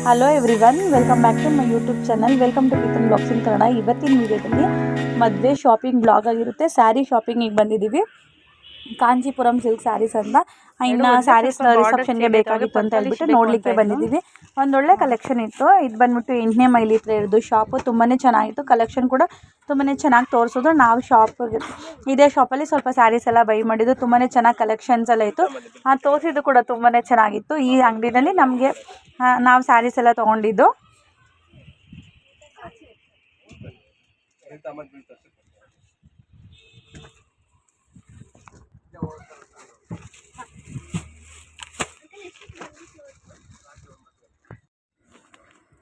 Hello everyone, welcome back to my YouTube channel. Welcome to Preetam blogs in Kannada. ಇವತ್ತಿನ ವೀಡಿಯೋದಲ್ಲಿ ಮದುವೆ shopping blog ಆಗಿರುತ್ತೆ. ಸ್ಯಾರಿ ಶಾಪಿಂಗಿಗೆ ಬಂದಿದ್ದೀವಿ. ಕಾಂಚೀಪುರಂ ಸಿಲ್ಕ್ ಸ್ಯಾರೀಸ್ ಅಂತ. ಇನ್ನು ಸ್ಯಾರೀಸ್ ರಿಸೆಪ್ಷನ್ಗೆ ಬೇಕಾಗಿತ್ತು ಅಂತ ಹೇಳ್ಬಿಟ್ಟು ನೋಡಲಿಕ್ಕೆ ಬಂದಿದ್ದೀವಿ. ಒಂದೊಳ್ಳೆ ಕಲೆಕ್ಷನ್ ಇತ್ತು. ಇದು ಬಂದ್ಬಿಟ್ಟು 8ನೇ ಮೈಲಿ ಹತ್ರ ಇರೋದು ಶಾಪು. ತುಂಬಾ ಚೆನ್ನಾಗಿತ್ತು. ಕಲೆಕ್ಷನ್ ಕೂಡ ತುಂಬಾ ಚೆನ್ನಾಗಿ ತೋರಿಸೋದು. ನಾವು ಇದೇ ಶಾಪಲ್ಲಿ ಸ್ವಲ್ಪ ಸ್ಯಾರೀಸ್ ಎಲ್ಲ ಬೈ ಮಾಡಿದ್ದು. ತುಂಬಾ ಚೆನ್ನಾಗಿ ಕಲೆಕ್ಷನ್ಸ್ ಎಲ್ಲ ಇತ್ತು. ತೋರಿಸಿದ್ದು ಕೂಡ ತುಂಬಾ ಚೆನ್ನಾಗಿತ್ತು. ಈ ಅಂಗಡಿನಲ್ಲಿ ನಮಗೆ ನಾವು ಸ್ಯಾರೀಸ್ ಎಲ್ಲ ತೊಗೊಂಡಿದ್ದು.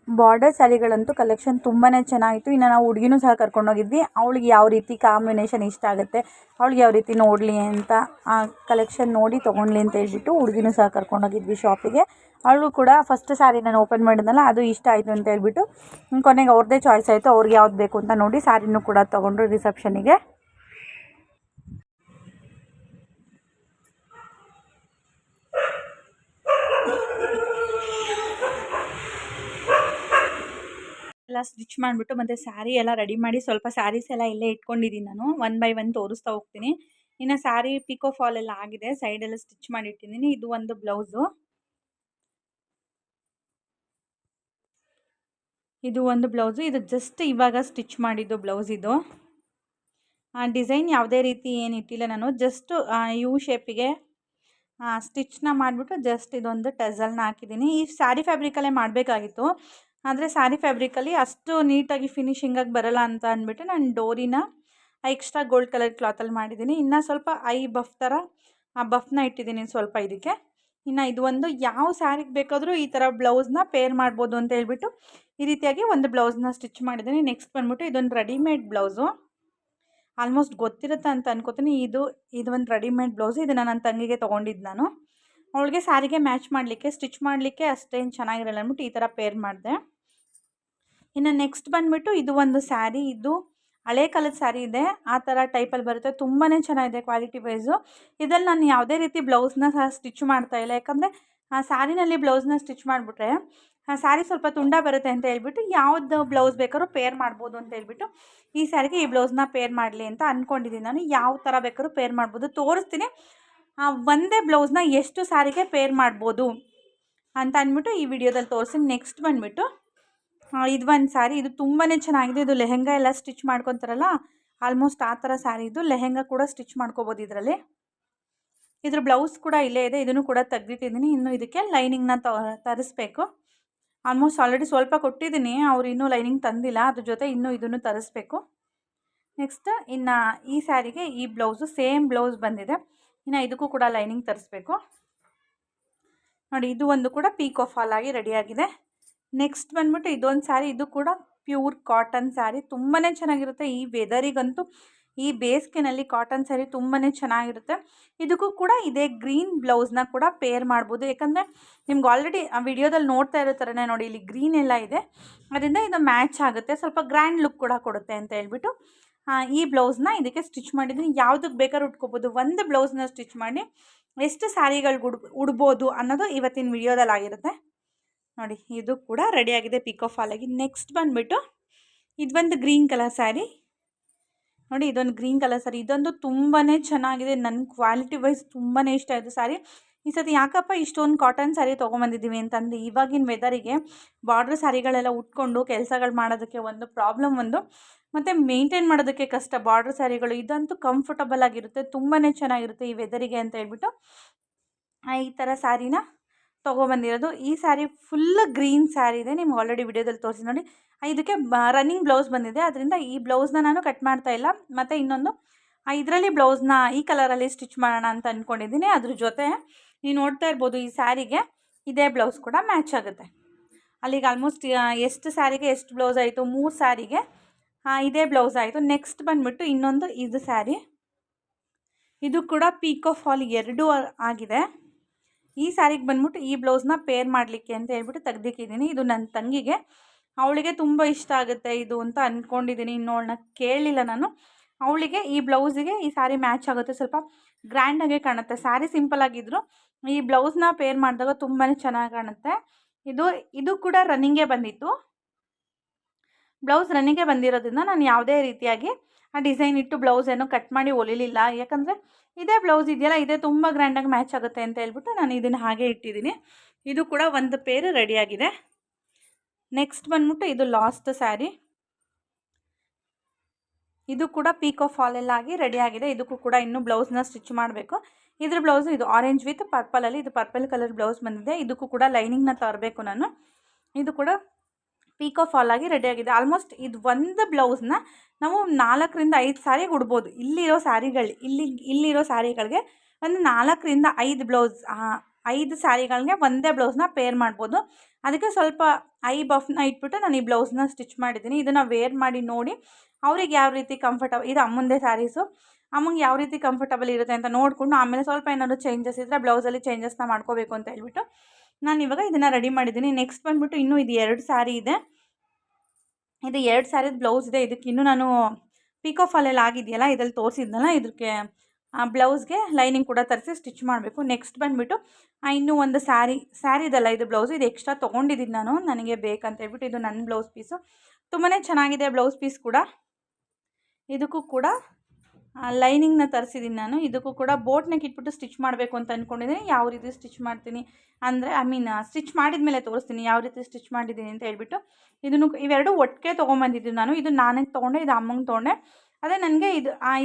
ಬಾರ್ಡರ್ ಸ್ಯಾರಿಗಳಂತೂ ಕಲೆಕ್ಷನ್ ತುಂಬಾ ಚೆನ್ನಾಗಿತ್ತು. ಇನ್ನು ನಾವು ಹುಡುಗಿನೂ ಸಹ ಕರ್ಕೊಂಡೋಗಿದ್ವಿ. ಅವಳಿಗೆ ಯಾವ ರೀತಿ ಕಾಂಬಿನೇಷನ್ ಇಷ್ಟ ಆಗುತ್ತೆ, ಅವಳಿಗೆ ಯಾವ ರೀತಿ ನೋಡಲಿ ಅಂತ ಆ ಕಲೆಕ್ಷನ್ ನೋಡಿ ತೊಗೊಳ್ಲಿ ಅಂತ ಹೇಳ್ಬಿಟ್ಟು ಹುಡುಗಿನೂ ಸಹ ಕರ್ಕೊಂಡೋಗಿದ್ವಿ ಶಾಪಿಗೆ. ಅವಳು ಕೂಡ ಫಸ್ಟ್ ಸ್ಯಾರಿ ನಾನು ಓಪನ್ ಮಾಡಿದ್ನಲ್ಲ, ಅದು ಇಷ್ಟ ಆಯಿತು ಅಂತ ಹೇಳ್ಬಿಟ್ಟು ಕೊನೆಗೆ ಅವ್ರದ್ದೇ ಚಾಯ್ಸ್ ಆಯಿತು. ಅವ್ರಿಗೆ ಯಾವ್ದು ಬೇಕು ಅಂತ ನೋಡಿ ಸ್ಯಾರಿನೂ ಕೂಡ ತೊಗೊಂಡ್ರು ರಿಸೆಪ್ಷನಿಗೆ. ಎಲ್ಲ ಸ್ಟಿಚ್ ಮಾಡಿಬಿಟ್ಟು ಮತ್ತು ಸ್ಯಾರಿ ಎಲ್ಲ ರೆಡಿ ಮಾಡಿ ಸ್ವಲ್ಪ ಸ್ಯಾರೀಸ್ ಎಲ್ಲ ಇಲ್ಲೇ ಇಟ್ಕೊಂಡಿದ್ದೀನಿ. ನಾನು 1 ಬೈ 1 ತೋರಿಸ್ತಾ ಹೋಗ್ತೀನಿ. ಇನ್ನು ಸ್ಯಾರಿ ಪಿಕೋ ಫಾಲ್ ಎಲ್ಲ ಆಗಿದೆ, ಸೈಡೆಲ್ಲ ಸ್ಟಿಚ್ ಮಾಡಿಟ್ಟಿದ್ದೀನಿ. ಇದು ಒಂದು ಬ್ಲೌಸು, ಇದು ಜಸ್ಟ್ ಇವಾಗ ಸ್ಟಿಚ್ ಮಾಡಿದ್ದು ಬ್ಲೌಸ್. ಇದು ಡಿಸೈನ್ ಯಾವುದೇ ರೀತಿ ಏನು ಇಟ್ಟಿಲ್ಲ ನಾನು, ಜಸ್ಟ್ ಯು ಶೇಪಿಗೆ ಸ್ಟಿಚ್ನ ಮಾಡಿಬಿಟ್ಟು ಜಸ್ಟ್ ಇದೊಂದು ಟಜಲ್ನ ಹಾಕಿದ್ದೀನಿ. ಈ ಸ್ಯಾರಿ ಫ್ಯಾಬ್ರಿಕಲ್ಲೇ ಮಾಡಬೇಕಾಗಿತ್ತು, ಆದರೆ ಸ್ಯಾರಿ ಫ್ಯಾಬ್ರಿಕಲ್ಲಿ ಅಷ್ಟು ನೀಟಾಗಿ ಫಿನಿಶಿಂಗಾಗಿ ಬರೋಲ್ಲ ಅಂತ ಅಂದ್ಬಿಟ್ಟು ನಾನು ಡೋರಿನ ಎಕ್ಸ್ಟ್ರಾ ಗೋಲ್ಡ್ ಕಲರ್ ಕ್ಲಾತಲ್ಲಿ ಮಾಡಿದ್ದೀನಿ. ಇನ್ನು ಸ್ವಲ್ಪ ಐ ಬಫ್ ಥರ ಬಫ್ನ ಇಟ್ಟಿದ್ದೀನಿ ಸ್ವಲ್ಪ ಇದಕ್ಕೆ. ಇನ್ನು ಇದು ಒಂದು ಯಾವ ಸ್ಯಾರಿಗೆ ಬೇಕಾದರೂ ಈ ಥರ ಬ್ಲೌಸ್ನ ಪೇರ್ ಮಾಡ್ಬೋದು ಅಂತ ಹೇಳ್ಬಿಟ್ಟು ಈ ರೀತಿಯಾಗಿ ಒಂದು ಬ್ಲೌಸ್ನ ಸ್ಟಿಚ್ ಮಾಡಿದ್ದೀನಿ. ನೆಕ್ಸ್ಟ್ ಬಂದ್ಬಿಟ್ಟು ಇದೊಂದು ರೆಡಿಮೇಡ್ ಬ್ಲೌಸು, ಆಲ್ಮೋಸ್ಟ್ ಗೊತ್ತಿರುತ್ತೆ ಅಂತ ಅನ್ಕೋತೀನಿ. ಇದು ಒಂದು ರೆಡಿಮೇಡ್ ಬ್ಲೌಸು. ಇದನ್ನು ನನ್ನ ತಂಗಿಗೆ ತೊಗೊಂಡಿದ್ದು ನಾನು. ಅವಳಿಗೆ ಸ್ಯಾರಿಗೆ ಮ್ಯಾಚ್ ಮಾಡಲಿಕ್ಕೆ, ಸ್ಟಿಚ್ ಮಾಡಲಿಕ್ಕೆ ಅಷ್ಟೇನು ಚೆನ್ನಾಗಿರಲ್ಲ ಅಂದ್ಬಿಟ್ಟು ಈ ಥರ ಪೇರ್ ಮಾಡಿದೆ. ಇನ್ನು ನೆಕ್ಸ್ಟ್ ಬಂದುಬಿಟ್ಟು ಇದು ಒಂದು ಸ್ಯಾರಿ, ಇದು ಹಳೆ ಕಾಲದ ಸ್ಯಾರಿ ಇದೆ, ಆ ಥರ ಟೈಪಲ್ಲಿ ಬರುತ್ತೆ. ತುಂಬಾ ಚೆನ್ನಾಗಿದೆ ಕ್ವಾಲಿಟಿ ವೈಸು. ಇದರಲ್ಲಿ ನಾನು ಯಾವುದೇ ರೀತಿ ಬ್ಲೌಸ್ನ ಸಹ ಸ್ಟಿಚ್ ಮಾಡ್ತಾಯಿಲ್ಲ, ಯಾಕಂದರೆ ಆ ಸ್ಯಾರಿನಲ್ಲಿ ಬ್ಲೌಸ್ನ ಸ್ಟಿಚ್ ಮಾಡಿಬಿಟ್ರೆ ಸ್ಯಾರಿ ಸ್ವಲ್ಪ ತುಂಡ ಬರುತ್ತೆ ಅಂತ ಹೇಳ್ಬಿಟ್ಟು ಯಾವ್ದು ಬ್ಲೌಸ್ ಬೇಕಾದ್ರೂ ಪೇರ್ ಮಾಡ್ಬೋದು ಅಂತ ಹೇಳ್ಬಿಟ್ಟು ಈ ಸ್ಯಾರಿಗೆ ಈ ಬ್ಲೌಸ್ನ ಪೇರ್ ಮಾಡಲಿ ಅಂತ ಅಂದ್ಕೊಂಡಿದ್ದೀನಿ ನಾನು. ಯಾವ ಥರ ಬೇಕಾದ್ರೂ ಪೇರ್ ಮಾಡ್ಬೋದು, ತೋರಿಸ್ತೀನಿ. ಒಂದೇ ಬ್ಲೌಸ್ನ ಎಷ್ಟು ಸ್ಯಾರಿಗೆ ಪೇರ್ ಮಾಡ್ಬೋದು ಅಂತ ಅಂದ್ಬಿಟ್ಟು ಈ ವಿಡಿಯೋದಲ್ಲಿ ತೋರಿಸ್ತೀನಿ. ನೆಕ್ಸ್ಟ್ ಬಂದುಬಿಟ್ಟು ಇದು ಒಂದು ಸ್ಯಾರಿ, ಇದು ತುಂಬಾ ಚೆನ್ನಾಗಿದೆ. ಇದು ಲೆಹೆಂಗಾ ಎಲ್ಲ ಸ್ಟಿಚ್ ಮಾಡ್ಕೊತಾರಲ್ಲ, ಆಲ್ಮೋಸ್ಟ್ ಆ ಥರ ಸ್ಯಾರಿ ಇದು. ಲೆಹೆಂಗಾ ಕೂಡ ಸ್ಟಿಚ್ ಮಾಡ್ಕೋಬೋದು ಇದರಲ್ಲಿ. ಇದ್ರ ಬ್ಲೌಸ್ ಕೂಡ ಇಲ್ಲೇ ಇದೆ, ಇದನ್ನು ಕೂಡ ತೆಗೆದಿಟ್ಟಿದ್ದೀನಿ. ಇನ್ನು ಇದಕ್ಕೆ ಲೈನಿಂಗ್ನ ತರಿಸ್ಬೇಕು. ಆಲ್ಮೋಸ್ಟ್ ಆಲ್ರೆಡಿ ಸ್ವಲ್ಪ ಕೊಟ್ಟಿದ್ದೀನಿ, ಅವ್ರು ಇನ್ನೂ ಲೈನಿಂಗ್ ತಂದಿಲ್ಲ. ಅದ್ರ ಜೊತೆ ಇನ್ನೂ ಇದನ್ನು ತರಿಸ್ಬೇಕು. ನೆಕ್ಸ್ಟ್ ಇನ್ನು ಈ ಸ್ಯಾರಿಗೆ ಈ ಬ್ಲೌಸು ಸೇಮ್ ಬ್ಲೌಸ್ ಬಂದಿದೆ. ಇನ್ನು ಇದಕ್ಕೂ ಕೂಡ ಲೈನಿಂಗ್ ತರಿಸ್ಬೇಕು. ನೋಡಿ, ಇದು ಒಂದು ಕೂಡ ಪೀಕೋ ಫಾಲ್ ಆಗಿ ರೆಡಿಯಾಗಿದೆ. ನೆಕ್ಸ್ಟ್ ಬಂದ್ಬಿಟ್ಟು ಇದೊಂದು ಸ್ಯಾರಿ, ಇದು ಕೂಡ ಪ್ಯೂರ್ ಕಾಟನ್ ಸ್ಯಾರಿ. ತುಂಬಾ ಚೆನ್ನಾಗಿರುತ್ತೆ ಈ ವೆದರಿಗಂತೂ. ಈ ಬೇಸಿಗೆನಲ್ಲಿ ಕಾಟನ್ ಸ್ಯಾರಿ ತುಂಬಾ ಚೆನ್ನಾಗಿರುತ್ತೆ. ಇದಕ್ಕೂ ಕೂಡ ಇದೇ ಗ್ರೀನ್ ಬ್ಲೌಸ್ನ ಕೂಡ ಪೇರ್ ಮಾಡ್ಬೋದು, ಯಾಕಂದರೆ ನಿಮ್ಗೆ ಆಲ್ರೆಡಿ ಆ ವಿಡಿಯೋದಲ್ಲಿ ನೋಡ್ತಾ ಇರೋ ಥರನೇ ನೋಡಿ, ಇಲ್ಲಿ ಗ್ರೀನ್ ಎಲ್ಲ ಇದೆ, ಅದರಿಂದ ಇದು ಮ್ಯಾಚ್ ಆಗುತ್ತೆ, ಸ್ವಲ್ಪ ಗ್ರ್ಯಾಂಡ್ ಲುಕ್ ಕೂಡ ಕೊಡುತ್ತೆ ಅಂತ ಹೇಳ್ಬಿಟ್ಟು ಈ ಬ್ಲೌಸ್ನ ಇದಕ್ಕೆ ಸ್ಟಿಚ್ ಮಾಡಿದ್ದೀನಿ. ಯಾವುದಕ್ಕೆ ಬೇಕಾದ್ರೂ ಉಟ್ಕೋಬೋದು. ಒಂದು ಬ್ಲೌಸ್ನ ಸ್ಟಿಚ್ ಮಾಡಿ ಎಷ್ಟು ಸ್ಯಾರಿಗಳು ಉಡ್ಬೋದು ಅನ್ನೋದು ಇವತ್ತಿನ ವಿಡಿಯೋದಲ್ಲಿ ಆಗಿರುತ್ತೆ. ನೋಡಿ, ಇದು ಕೂಡ ರೆಡಿಯಾಗಿದೆ ಪಿಕೋ ಫಾಲಾಗಿ. ನೆಕ್ಸ್ಟ್ ಬಂದುಬಿಟ್ಟು ಇದೊಂದು ಗ್ರೀನ್ ಕಲರ್ ಸ್ಯಾರಿ. ನೋಡಿ, ಇದೊಂದು ಗ್ರೀನ್ ಕಲರ್ ಸ್ಯಾರಿ, ಇದಂತೂ ತುಂಬಾ ಚೆನ್ನಾಗಿದೆ. ನನ್ನ ಕ್ವಾಲಿಟಿ ವೈಸ್ ತುಂಬಾ ಇಷ್ಟ ಆಯಿತು ಸ್ಯಾರಿ. ಈ ಸತಿ ಯಾಕಪ್ಪ ಇಷ್ಟೊಂದು ಕಾಟನ್ ಸ್ಯಾರಿ ತೊಗೊಂಬಂದಿದ್ದೀವಿ ಅಂತಂದು, ಇವಾಗಿನ ವೆದರಿಗೆ ಬಾರ್ಡ್ರ್ ಸ್ಯಾರಿಗಳೆಲ್ಲ ಉಟ್ಕೊಂಡು ಕೆಲಸಗಳು ಮಾಡೋದಕ್ಕೆ ಒಂದು ಪ್ರಾಬ್ಲಮ್, ಮತ್ತು ಮೇಂಟೈನ್ ಮಾಡೋದಕ್ಕೆ ಕಷ್ಟ ಬಾರ್ಡ್ರ್ ಸ್ಯಾರಿಗಳು. ಇದಂತೂ ಕಂಫರ್ಟಬಲ್ ಆಗಿರುತ್ತೆ, ತುಂಬಾ ಚೆನ್ನಾಗಿರುತ್ತೆ ಈ ವೆದರಿಗೆ ಅಂತ ಹೇಳ್ಬಿಟ್ಟು ಈ ಥರ ಸ್ಯಾರಿನ ತೊಗೊಬಂದಿರೋದು. ಈ ಸ್ಯಾರಿ ಫುಲ್ ಗ್ರೀನ್ ಸ್ಯಾರಿ ಇದೆ, ನಿಮ್ಗೆ ಆಲ್ರೆಡಿ ವಿಡಿಯೋದಲ್ಲಿ ತೋರಿಸಿ ನೋಡಿ. ಇದಕ್ಕೆ ರನ್ನಿಂಗ್ ಬ್ಲೌಸ್ ಬಂದಿದೆ, ಅದರಿಂದ ಈ ಬ್ಲೌಸ್ನ ನಾನು ಕಟ್ ಮಾಡ್ತಾ ಇಲ್ಲ. ಮತ್ತು ಇನ್ನೊಂದು ಇದರಲ್ಲಿ ಬ್ಲೌಸ್ನ ಈ ಕಲರಲ್ಲಿ ಸ್ಟಿಚ್ ಮಾಡೋಣ ಅಂತ ಅಂದ್ಕೊಂಡಿದ್ದೀನಿ. ಅದ್ರ ಜೊತೆ ನೀವು ನೋಡ್ತಾ ಇರ್ಬೋದು, ಈ ಸ್ಯಾರಿಗೆ ಇದೇ ಬ್ಲೌಸ್ ಕೂಡ ಮ್ಯಾಚ್ ಆಗುತ್ತೆ. ಅಲ್ಲಿಗೆ ಆಲ್ಮೋಸ್ಟ್ ಎಷ್ಟು ಸ್ಯಾರಿಗೆ ಎಷ್ಟು ಬ್ಲೌಸ್ ಆಯಿತು, 3 ಸ್ಯಾರಿಗೆ ಇದೇ ಬ್ಲೌಸ್ ಆಯಿತು. ನೆಕ್ಸ್ಟ್ ಬಂದುಬಿಟ್ಟು ಇನ್ನೊಂದು ಇದು ಸ್ಯಾರಿ, ಇದು ಕೂಡ ಪೀಕೋ ಫಾಲ್ 2 ಆಗಿದೆ. ಈ ಸ್ಯಾರಿಗೆ ಬಂದ್ಬಿಟ್ಟು ಈ ಬ್ಲೌಸ್ನ ಪೇರ್ ಮಾಡಲಿಕ್ಕೆ ಅಂತ ಹೇಳ್ಬಿಟ್ಟು ತೆಗ್ದಿಕ್ಕಿದ್ದೀನಿ. ಇದು ನನ್ನ ತಂಗಿಗೆ, ಅವಳಿಗೆ ತುಂಬ ಇಷ್ಟ ಆಗುತ್ತೆ ಇದು ಅಂತ ಅಂದ್ಕೊಂಡಿದ್ದೀನಿ. ಇನ್ನೋಳನ್ನ ಕೇಳಲಿಲ್ಲ ನಾನು. ಅವಳಿಗೆ ಈ ಬ್ಲೌಸಿಗೆ ಈ ಸ್ಯಾರಿ ಮ್ಯಾಚ್ ಆಗುತ್ತೆ, ಸ್ವಲ್ಪ ಗ್ರ್ಯಾಂಡಾಗೆ ಕಾಣುತ್ತೆ. ಸ್ಯಾರಿ ಸಿಂಪಲ್ ಆಗಿದ್ರು ಈ ಬ್ಲೌಸ್ನ ಪೇರ್ ಮಾಡಿದಾಗ ತುಂಬಾ ಚೆನ್ನಾಗಿ ಕಾಣುತ್ತೆ. ಇದು ಕೂಡ ರನ್ನಿಂಗೇ ಬಂದಿತ್ತು. ಬ್ಲೌಸ್ ರನ್ನಿಂಗೇ ಬಂದಿರೋದ್ರಿಂದ ನಾನು ಯಾವುದೇ ರೀತಿಯಾಗಿ ಆ ಡಿಸೈನ್ ಇಟ್ಟು ಬ್ಲೌಸ್ ಏನು ಕಟ್ ಮಾಡಿ ಹೊಲಿಲಿಲ್ಲ. ಯಾಕಂದರೆ ಇದೇ ಬ್ಲೌಸ್ ಇದೆಯಲ್ಲ, ಇದೇ ತುಂಬ ಗ್ರ್ಯಾಂಡಾಗಿ ಮ್ಯಾಚ್ ಆಗುತ್ತೆ ಅಂತ ಹೇಳ್ಬಿಟ್ಟು ನಾನು ಇದನ್ನು ಹಾಗೆ ಇಟ್ಟಿದ್ದೀನಿ. ಇದು ಕೂಡ ಒಂದು ಪೇರ್ ರೆಡಿಯಾಗಿದೆ. ನೆಕ್ಸ್ಟ್ ಬಂದ್ಬಿಟ್ಟು ಇದು ಲಾಸ್ಟ್ ಸ್ಯಾರಿ. ಇದು ಕೂಡ ಪೀಕೋ ಫಾಲೆಲ್ಲ ಆಗಿ ರೆಡಿಯಾಗಿದೆ. ಇದಕ್ಕೂ ಕೂಡ ಇನ್ನೂ ಬ್ಲೌಸ್ನ ಸ್ಟಿಚ್ ಮಾಡಬೇಕು. ಇದ್ರ ಬ್ಲೌಸು ಇದು ಆರೆಂಜ್ ವಿತ್ ಪರ್ಪಲಲ್ಲಿ, ಇದು ಪರ್ಪಲ್ ಕಲರ್ ಬ್ಲೌಸ್ ಬಂದಿದೆ. ಇದಕ್ಕೂ ಕೂಡ ಲೈನಿಂಗ್ನ ತರಬೇಕು ನಾನು. ಇದು ಕೂಡ ಪೀಕೋ ಫಾಲ್ ಆಗಿ ರೆಡಿಯಾಗಿದೆ. ಆಲ್ಮೋಸ್ಟ್ ಇದು ಒಂದು ಬ್ಲೌಸ್ನ ನಾವು 4ರಿಂದ 5 ಸ್ಯಾರಿಗೆ ಉಡ್ಬೋದು. ಇಲ್ಲಿರೋ ಸ್ಯಾರಿಗಳಿಗೆ ಒಂದು 4ರಿಂದ 5 ಬ್ಲೌಸ್ 5 ಸ್ಯಾರಿಗಳಿಗೆ ಒಂದೇ ಬ್ಲೌಸ್ನ ಪೇರ್ ಮಾಡ್ಬೋದು. ಅದಕ್ಕೆ ಸ್ವಲ್ಪ ಐ ಬಫ್ನ ಇಟ್ಬಿಟ್ಟು ನಾನು ಈ ಬ್ಲೌಸ್ನ ಸ್ಟಿಚ್ ಮಾಡಿದ್ದೀನಿ. ಇದನ್ನು ವೇರ್ ಮಾಡಿ ನೋಡಿ ಅವ್ರಿಗೆ ಯಾವ ರೀತಿ ಕಂಫರ್ಟಬಲ್, ಇದು ಅಮ್ಮಂದೇ ಸ್ಯಾರೀಸು, ಅಮ್ಮಂಗೆ ಯಾವ ರೀತಿ ಕಂಫರ್ಟಬಲ್ ಇರುತ್ತೆ ಅಂತ ನೋಡಿಕೊಂಡು ಆಮೇಲೆ ಸ್ವಲ್ಪ ಏನಾದರೂ ಚೇಂಜಸ್ ಇದ್ದರೆ ಬ್ಲೌಸಲ್ಲಿ ಚೇಂಜಸ್ನ ಮಾಡ್ಕೋಬೇಕು ಅಂತ ಹೇಳ್ಬಿಟ್ಟು ನಾನು ಇವಾಗ ಇದನ್ನು ರೆಡಿ ಮಾಡಿದ್ದೀನಿ. ನೆಕ್ಸ್ಟ್ ಬಂದುಬಿಟ್ಟು ಇನ್ನೂ ಇದು 2 ಸ್ಯಾರಿ ಇದೆ. ಇದು 2 ಸ್ಯಾರಿದು ಬ್ಲೌಸ್ ಇದೆ. ಇದಕ್ಕಿನ್ನೂ ನಾನು ಪೀಕೋ ಫಾಲೆಲ್ಲ ಆಗಿದೆಯಲ್ಲ, ಇದ್ರಲ್ಲಿ ತೋರಿಸಿದ್ನಲ್ಲ, ಇದಕ್ಕೆ ಬ್ಲೌಸ್ಗೆ ಲೈನಿಂಗ್ ಕೂಡ ತರಿಸಿ ಸ್ಟಿಚ್ ಮಾಡಬೇಕು. ನೆಕ್ಸ್ಟ್ ಬಂದುಬಿಟ್ಟು ಇನ್ನೂ ಒಂದು ಸ್ಯಾರಿದಲ್ಲ ಇದು ಬ್ಲೌಸು, ಇದು ಎಕ್ಸ್ಟ್ರಾ ತೊಗೊಂಡಿದ್ದೀನಿ ನಾನು, ನನಗೆ ಬೇಕಂತ ಹೇಳ್ಬಿಟ್ಟು. ಇದು ನನ್ನ ಬ್ಲೌಸ್ ಪೀಸು, ತುಂಬಾ ಚೆನ್ನಾಗಿದೆ ಬ್ಲೌಸ್ ಪೀಸ್ ಕೂಡ. ಇದಕ್ಕೂ ಕೂಡ ಲೈನಿಂಗ್ನ ತರಿಸಿದ್ದೀನಿ ನಾನು. ಇದಕ್ಕೂ ಕೂಡ ಬೋಟ್ ನೆಕ್ ಇಟ್ಬಿಟ್ಟು ಸ್ಟಿಚ್ ಮಾಡಬೇಕು ಅಂತ ಅಂದ್ಕೊಂಡಿದ್ದೀನಿ. ಯಾವ ರೀತಿ ಸ್ಟಿಚ್ ಮಾಡ್ತೀನಿ ಅಂದರೆ ಸ್ಟಿಚ್ ಮಾಡಿದ ಮೇಲೆ ತೋರಿಸ್ತೀನಿ ಯಾವ ರೀತಿ ಸ್ಟಿಚ್ ಮಾಡಿದ್ದೀನಿ ಅಂತ ಹೇಳ್ಬಿಟ್ಟು. ಇವೆರಡು ಒಟ್ಟಿಗೆ ತೊಗೊಂಬಂದಿದ್ದೀನಿ ನಾನು. ಇದು ನಾನೇ ತೊಗೊಂಡೆ, ಇದು ಅಮ್ಮಂಗೆ ತೊಗೊಂಡೆ. ಅದೇ ನನಗೆ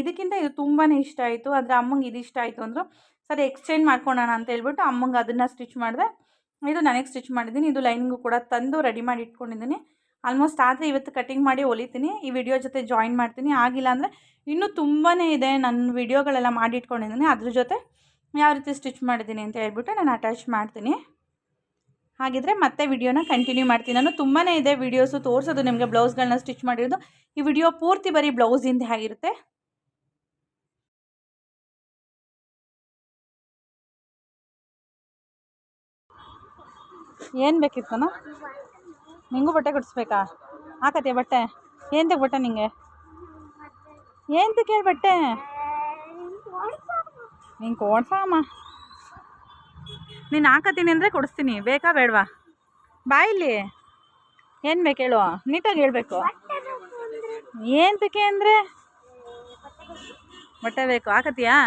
ಇದಕ್ಕಿಂತ ಇದು ತುಂಬಾ ಇಷ್ಟ ಆಯಿತು. ಆದರೆ ಅಮ್ಮಂಗೆ ಇದು ಇಷ್ಟ ಆಯಿತು ಅಂದರು. ಸರಿ ಎಕ್ಸ್ಚೇಂಜ್ ಮಾಡ್ಕೊಳ್ಳೋಣ ಅಂತ ಹೇಳ್ಬಿಟ್ಟು ಅಮ್ಮಂಗೆ ಅದನ್ನು ಸ್ಟಿಚ್ ಮಾಡಿದೆ. ಇದು ನನಗೆ ಸ್ಟಿಚ್ ಮಾಡಿದ್ದೀನಿ. ಇದು ಲೈನಿಂಗು ಕೂಡ ತಂದು ರೆಡಿ ಮಾಡಿ ಇಟ್ಕೊಂಡಿದ್ದೀನಿ. ಆಲ್ಮೋಸ್ಟ್ ಆದರೆ ಇವತ್ತು ಕಟಿಂಗ್ ಮಾಡಿ ಹೊಲಿತೀನಿ. ಈ ವಿಡಿಯೋ ಜೊತೆ ಜಾಯಿನ್ ಮಾಡ್ತೀನಿ. ಆಗಿಲ್ಲ ಅಂದರೆ ಇನ್ನೂ ತುಂಬಾ ಇದೆ, ನನ್ನ ವಿಡಿಯೋಗಳೆಲ್ಲ ಮಾಡಿ ಇಟ್ಕೊಂಡಿದ್ದೀನಿ. ಅದ್ರ ಜೊತೆ ಯಾವ ರೀತಿ ಸ್ಟಿಚ್ ಮಾಡಿದ್ದೀನಿ ಅಂತ ಹೇಳ್ಬಿಟ್ಟು ನಾನು ಅಟ್ಯಾಚ್ ಮಾಡ್ತೀನಿ. ಹಾಗಿದ್ರೆ ಮತ್ತೆ ವಿಡಿಯೋನ ಕಂಟಿನ್ಯೂ ಮಾಡ್ತೀನಿ. ನಾನು ತುಂಬಾ ಇದೆ ವಿಡಿಯೋಸು ತೋರಿಸೋದು ನಿಮಗೆ ಬ್ಲೌಸ್ಗಳನ್ನ ಸ್ಟಿಚ್ ಮಾಡಿರೋದು. ಈ ವಿಡಿಯೋ ಪೂರ್ತಿ ಬರೀ ಬ್ಲೌಸಿಂದ ಆಗಿರುತ್ತೆ. ಏನು ಬೇಕಿತ್ತನ? ನಿಂಗೂ ಬಟ್ಟೆ ಕೊಡಿಸ್ಬೇಕಾ? ಹಾಕತ್ತೀಯ ಬಟ್ಟೆ? ಏನಂತ ಬಟ್ಟೆ ನಿಂಗೆ? ಏನಂತ ಕೇಳಿ ಬಟ್ಟೆ? ನಿಂಗೆ ಕೊಡ್ಸಮ್ಮ. ನೀನು ಹಾಕತ್ತೀನಿ ಅಂದರೆ ಕೊಡಿಸ್ತೀನಿ. ಬೇಕಾ ಬೇಡವಾ? ಬಾ ಇಲ್ಲಿ. ಏನು ಬೇಕು ಹೇಳು, ನೀಟಾಗಿ ಹೇಳಬೇಕು. ಏನು ಬೇಕೆ ಅಂದರೆ ಬಟ್ಟೆ ಬೇಕು. ಹಾಕತ್ತೀಯಾ?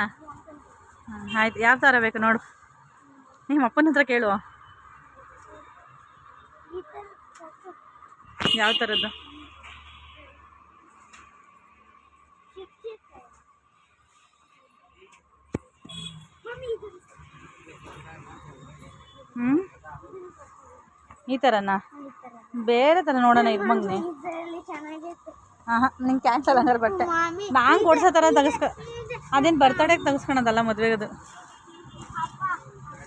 ಆಯ್ತು. ಯಾವ ಥರ ಬೇಕು ನೋಡು, ನಿಮ್ಮ ಅಪ್ಪನ ಹತ್ರ ಕೇಳು. ಯಾವ ಥರದ್ದು? ಈ ಥರನಾ? ಬೇರೆ ಥರ ನೋಡೋಣ ಇದ್ಮಂಗೆ. ನಿಂಗೆ ಕ್ಯಾನ್ಸಲ್ ಹಂಗಾರೆ ಬಟ್ಟೆ. ನಾನು ಕೊಡ್ಸೋ ಥರ ಅದೇನು ಬರ್ತಡೇಗೆ ತೆಗೆಸ್ಕೊಳೋದಲ್ಲ, ಮದುವೆಗದು.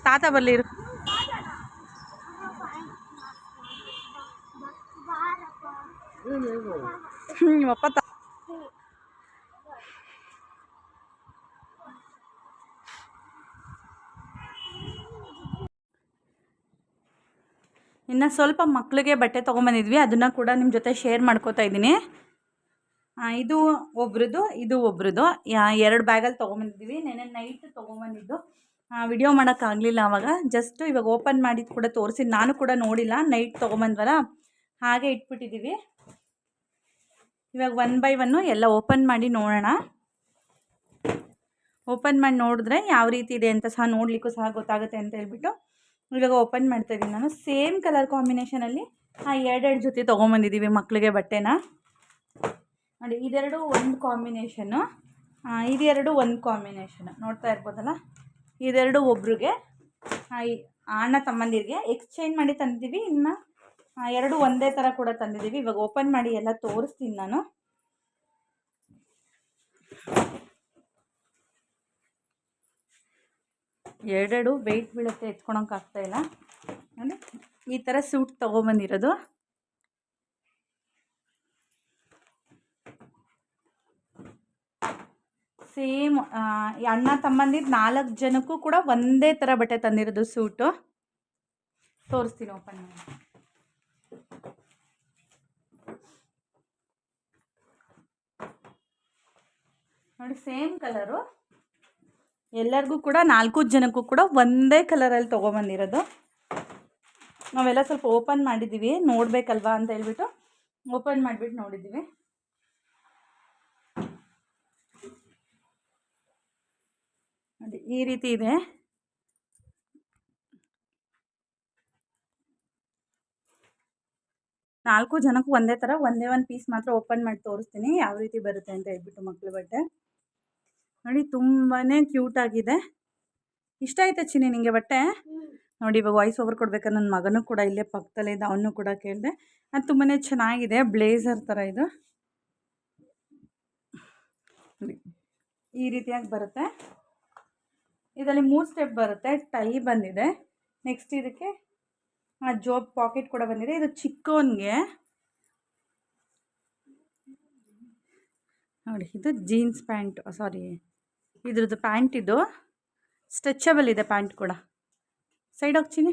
ತಾತ ಬರಲಿ ಇರು. ನಿಮ್ಮಪ್ಪ ಇನ್ನು ಸ್ವಲ್ಪ ಮಕ್ಕಳಿಗೆ ಬಟ್ಟೆ ತೊಗೊಂಬಂದಿದ್ವಿ, ಅದನ್ನು ಕೂಡ ನಿಮ್ಮ ಜೊತೆ ಶೇರ್ ಮಾಡ್ಕೋತಾ ಇದ್ದೀನಿ. ಇದು ಒಬ್ರದ್ದು, ಇದು ಒಬ್ರದ್ದು. 2 ಬ್ಯಾಗಲ್ಲಿ ತೊಗೊಂಬಂದಿದ್ವಿ. ನೆನ್ನೆ ನೈಟ್ ತೊಗೊಂಬಂದಿದ್ದು. ವಿಡಿಯೋ ಮಾಡೋಕ್ಕಾಗಲಿಲ್ಲ ಆವಾಗ. ಜಸ್ಟು ಇವಾಗ ಓಪನ್ ಮಾಡಿದ್ದು ಕೂಡ ತೋರಿಸಿ. ನಾನು ಕೂಡ ನೋಡಿಲ್ಲ, ನೈಟ್ ತೊಗೊಂಬಂದ್ವಲ್ಲ ಹಾಗೆ ಇಟ್ಬಿಟ್ಟಿದ್ದೀವಿ. ಇವಾಗ 1 ಬೈ 1 ಎಲ್ಲ ಓಪನ್ ಮಾಡಿ ನೋಡೋಣ. ಓಪನ್ ಮಾಡಿ ನೋಡಿದ್ರೆ ಯಾವ ರೀತಿ ಇದೆ ಅಂತ ಸಹ ನೋಡಲಿಕ್ಕೂ ಸಹ ಗೊತ್ತಾಗುತ್ತೆ ಅಂತ ಹೇಳ್ಬಿಟ್ಟು ಇವಾಗ ಓಪನ್ ಮಾಡ್ತಾಯಿದ್ದೀನಿ ನಾನು. ಸೇಮ್ ಕಲರ್ ಕಾಂಬಿನೇಷನಲ್ಲಿ 2 ಜೊತೆ ತೊಗೊಂಬಂದಿದ್ದೀವಿ ಮಕ್ಕಳಿಗೆ ಬಟ್ಟೆನ. ನೋಡಿ, ಇದೆರಡು ಒಂದು ಕಾಂಬಿನೇಷನ್ನು, ಇದೆರಡು ಒಂದು ಕಾಂಬಿನೇಷನು. ನೋಡ್ತಾ ಇರ್ಬೋದಲ್ಲ, ಇದೆರಡು ಒಬ್ರಿಗೆ ಅಣ್ಣ ತಮ್ಮಂದಿರಿಗೆ ಎಕ್ಸ್ಚೇಂಜ್ ಮಾಡಿ ತಂದಿದ್ದೀವಿ. ಇನ್ನು 2 ಒಂದೇ ಥರ ಕೂಡ ತಂದಿದ್ದೀವಿ. ಇವಾಗ ಓಪನ್ ಮಾಡಿ ಎಲ್ಲ ತೋರಿಸ್ತೀನಿ ನಾನು. ಎರಡೆರಡು ವೆಯ್ಟ್ ಬೀಳುತ್ತೆ, ಎತ್ಕೊಳಕ್ಕಾಗ್ತಾಯಿಲ್ಲ. ಅಂದರೆ ಈ ಥರ ಸೂಟ್ ತೊಗೊಬಂದಿರೋದು. ಸೇಮ್ ಅಣ್ಣ ತಮ್ಮಂದಿರು 4 ಜನಕ್ಕೂ ಕೂಡ ಒಂದೇ ಥರ ಬಟ್ಟೆ ತಂದಿರೋದು ಸೂಟು. ತೋರಿಸ್ತೀನಿ ಓಪನ್ ಮಾಡಿ. ನೋಡಿ, ಸೇಮ್ ಕಲರು. ಎಲ್ಲರಿಗೂ ಕೂಡ 4 ಜನಕ್ಕೂ ಕೂಡ ಒಂದೇ ಕಲರಲ್ಲಿ ತೊಗೊಬಂದಿರೋದು. ನಾವೆಲ್ಲ ಸ್ವಲ್ಪ ಓಪನ್ ಮಾಡಿದ್ದೀವಿ, ನೋಡಬೇಕಲ್ವಾ ಅಂತ ಹೇಳ್ಬಿಟ್ಟು ಓಪನ್ ಮಾಡಿಬಿಟ್ಟು ನೋಡಿದ್ದೀವಿ. ನೋಡಿ ಈ ರೀತಿ ಇದೆ. ನಾಲ್ಕು ಜನಕ್ಕೂ ಒಂದೇ ಥರ ಒಂದೇ ಒಂದು ಪೀಸ್ ಮಾತ್ರ ಓಪನ್ ಮಾಡಿ ತೋರಿಸ್ತೀನಿ ಯಾವ ರೀತಿ ಬರುತ್ತೆ ಅಂತ ಹೇಳ್ಬಿಟ್ಟು. ಮಕ್ಕಳು ಬಟ್ಟೆ ನೋಡಿ ತುಂಬಾ ಕ್ಯೂಟ್ ಆಗಿದೆ. ಇಷ್ಟ ಆಯ್ತಾ ಚಿನ್ನಿ ನಿಮಗೆ ಬಟ್ಟೆ? ನೋಡಿ ಇವಾಗ ವಾಯ್ಸ್ ಓವರ್ ಕೊಡ್ಬೇಕಾದ್ರೆ ನನ್ನ ಮಗನೂ ಕೂಡ ಇಲ್ಲೇ ಪಕ್ಕದಲ್ಲೇ ಇದ್ದ, ಅವನು ಕೂಡ ಕೇಳಿದೆ. ಅದು ತುಂಬಾ ಚೆನ್ನಾಗಿದೆ, ಬ್ಲೇಸರ್ ಥರ ಇದು ಈ ರೀತಿಯಾಗಿ ಬರುತ್ತೆ. ಇದರಲ್ಲಿ 3 ಸ್ಟೆಪ್ ಬರುತ್ತೆ. ಟೈ ಬಂದಿದೆ, ನೆಕ್ಸ್ಟ್ ಇದಕ್ಕೆ ಜೋಬ್ ಪಾಕೆಟ್ ಕೂಡ ಬಂದಿದೆ. ಇದು ಚಿಕ್ಕವನಿಗೆ ನೋಡಿ, ಇದು ಜೀನ್ಸ್ ಪ್ಯಾಂಟ್, ಸಾರಿ ಇದ್ರದ್ದು ಪ್ಯಾಂಟ್, ಇದು ಸ್ಟ್ರೆಚಬಲ್ ಇದೆ ಪ್ಯಾಂಟ್ ಕೂಡ. ಸೈಡ್ ಹೋಗ್ತೀನಿ,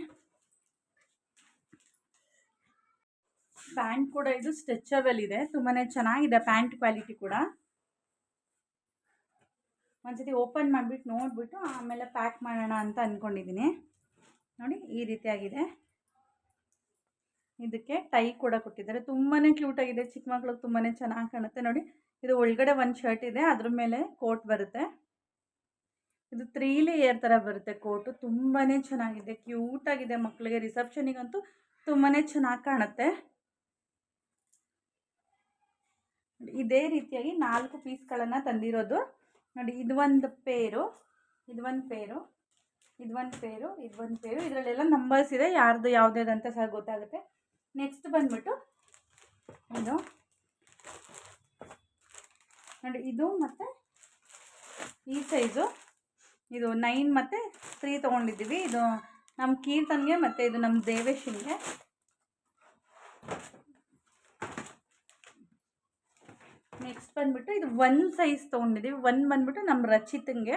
ಪ್ಯಾಂಟ್ ಕೂಡ ಇದು ಸ್ಟ್ರೆಚಬಲ್ ಇದೆ, ತುಂಬಾ ಚೆನ್ನಾಗಿದೆ ಪ್ಯಾಂಟ್ ಕ್ವಾಲಿಟಿ ಕೂಡ. ಒಂದ್ಸತಿ ಓಪನ್ ಮಾಡಿಬಿಟ್ಟು ನೋಡಿಬಿಟ್ಟು ಆಮೇಲೆ ಪ್ಯಾಕ್ ಮಾಡೋಣ ಅಂತ ಅಂದ್ಕೊಂಡಿದ್ದೀನಿ. ನೋಡಿ ಈ ರೀತಿಯಾಗಿದೆ. ಇದಕ್ಕೆ ಟೈ ಕೂಡ ಕೊಟ್ಟಿದ್ದಾರೆ, ತುಂಬಾ ಕ್ಯೂಟಾಗಿದೆ, ಚಿಕ್ಕ ಮಕ್ಳಿಗೆ ತುಂಬಾ ಚೆನ್ನಾಗಿ ಕಾಣುತ್ತೆ. ನೋಡಿ ಇದು ಒಳಗಡೆ ಒಂದು ಶರ್ಟ್ ಇದೆ, ಅದ್ರ ಮೇಲೆ ಕೋಟ್ ಬರುತ್ತೆ. ಇದು 3 ಲೇಯರ್ ಥರ ಬರುತ್ತೆ ಕೋಟು, ತುಂಬಾ ಚೆನ್ನಾಗಿದೆ, ಕ್ಯೂಟಾಗಿದೆ. ಮಕ್ಕಳಿಗೆ ರಿಸೆಪ್ಷನಿಗಂತೂ ತುಂಬಾ ಚೆನ್ನಾಗಿ ಕಾಣುತ್ತೆ. ಇದೇ ರೀತಿಯಾಗಿ 4 ಪೀಸ್ಗಳನ್ನು ತಂದಿರೋದು. ನೋಡಿ ಇದು ಒಂದು ಪೇರು, ಇದೊಂದು ಪೇರು, ಇದೊಂದು ಪೇರು, ಇದೊಂದು ಪೇರು. ಇದರಲ್ಲೆಲ್ಲ ನಂಬರ್ಸ್ ಇದೆ, ಯಾರ್ದು ಯಾವುದೇದು ಅಂತ ಸಹ ಗೊತ್ತಾಗುತ್ತೆ. ನೆಕ್ಸ್ಟ್ ಬಂದ್ಬಿಟ್ಟು ಇದು ನೋಡಿ, ಇದು ಮತ್ತು ಈ ಸೈಜು ಇದು 9 ಮತ್ತು 3 ತೊಗೊಂಡಿದ್ದೀವಿ. ಇದು ನಮ್ಮ ಕೀರ್ತನ್ಗೆ ಮತ್ತು ಇದು ನಮ್ಮ ದೇವೇಶನ್ಗೆ. ನೆಕ್ಸ್ಟ್ ಬಂದ್ಬಿಟ್ಟು ಇದು 1 ಸೈಜ್ ತೊಗೊಂಡಿದ್ದೀವಿ, 1 ಬಂದ್ಬಿಟ್ಟು ನಮ್ಮ ರಚಿತಂಗೆ.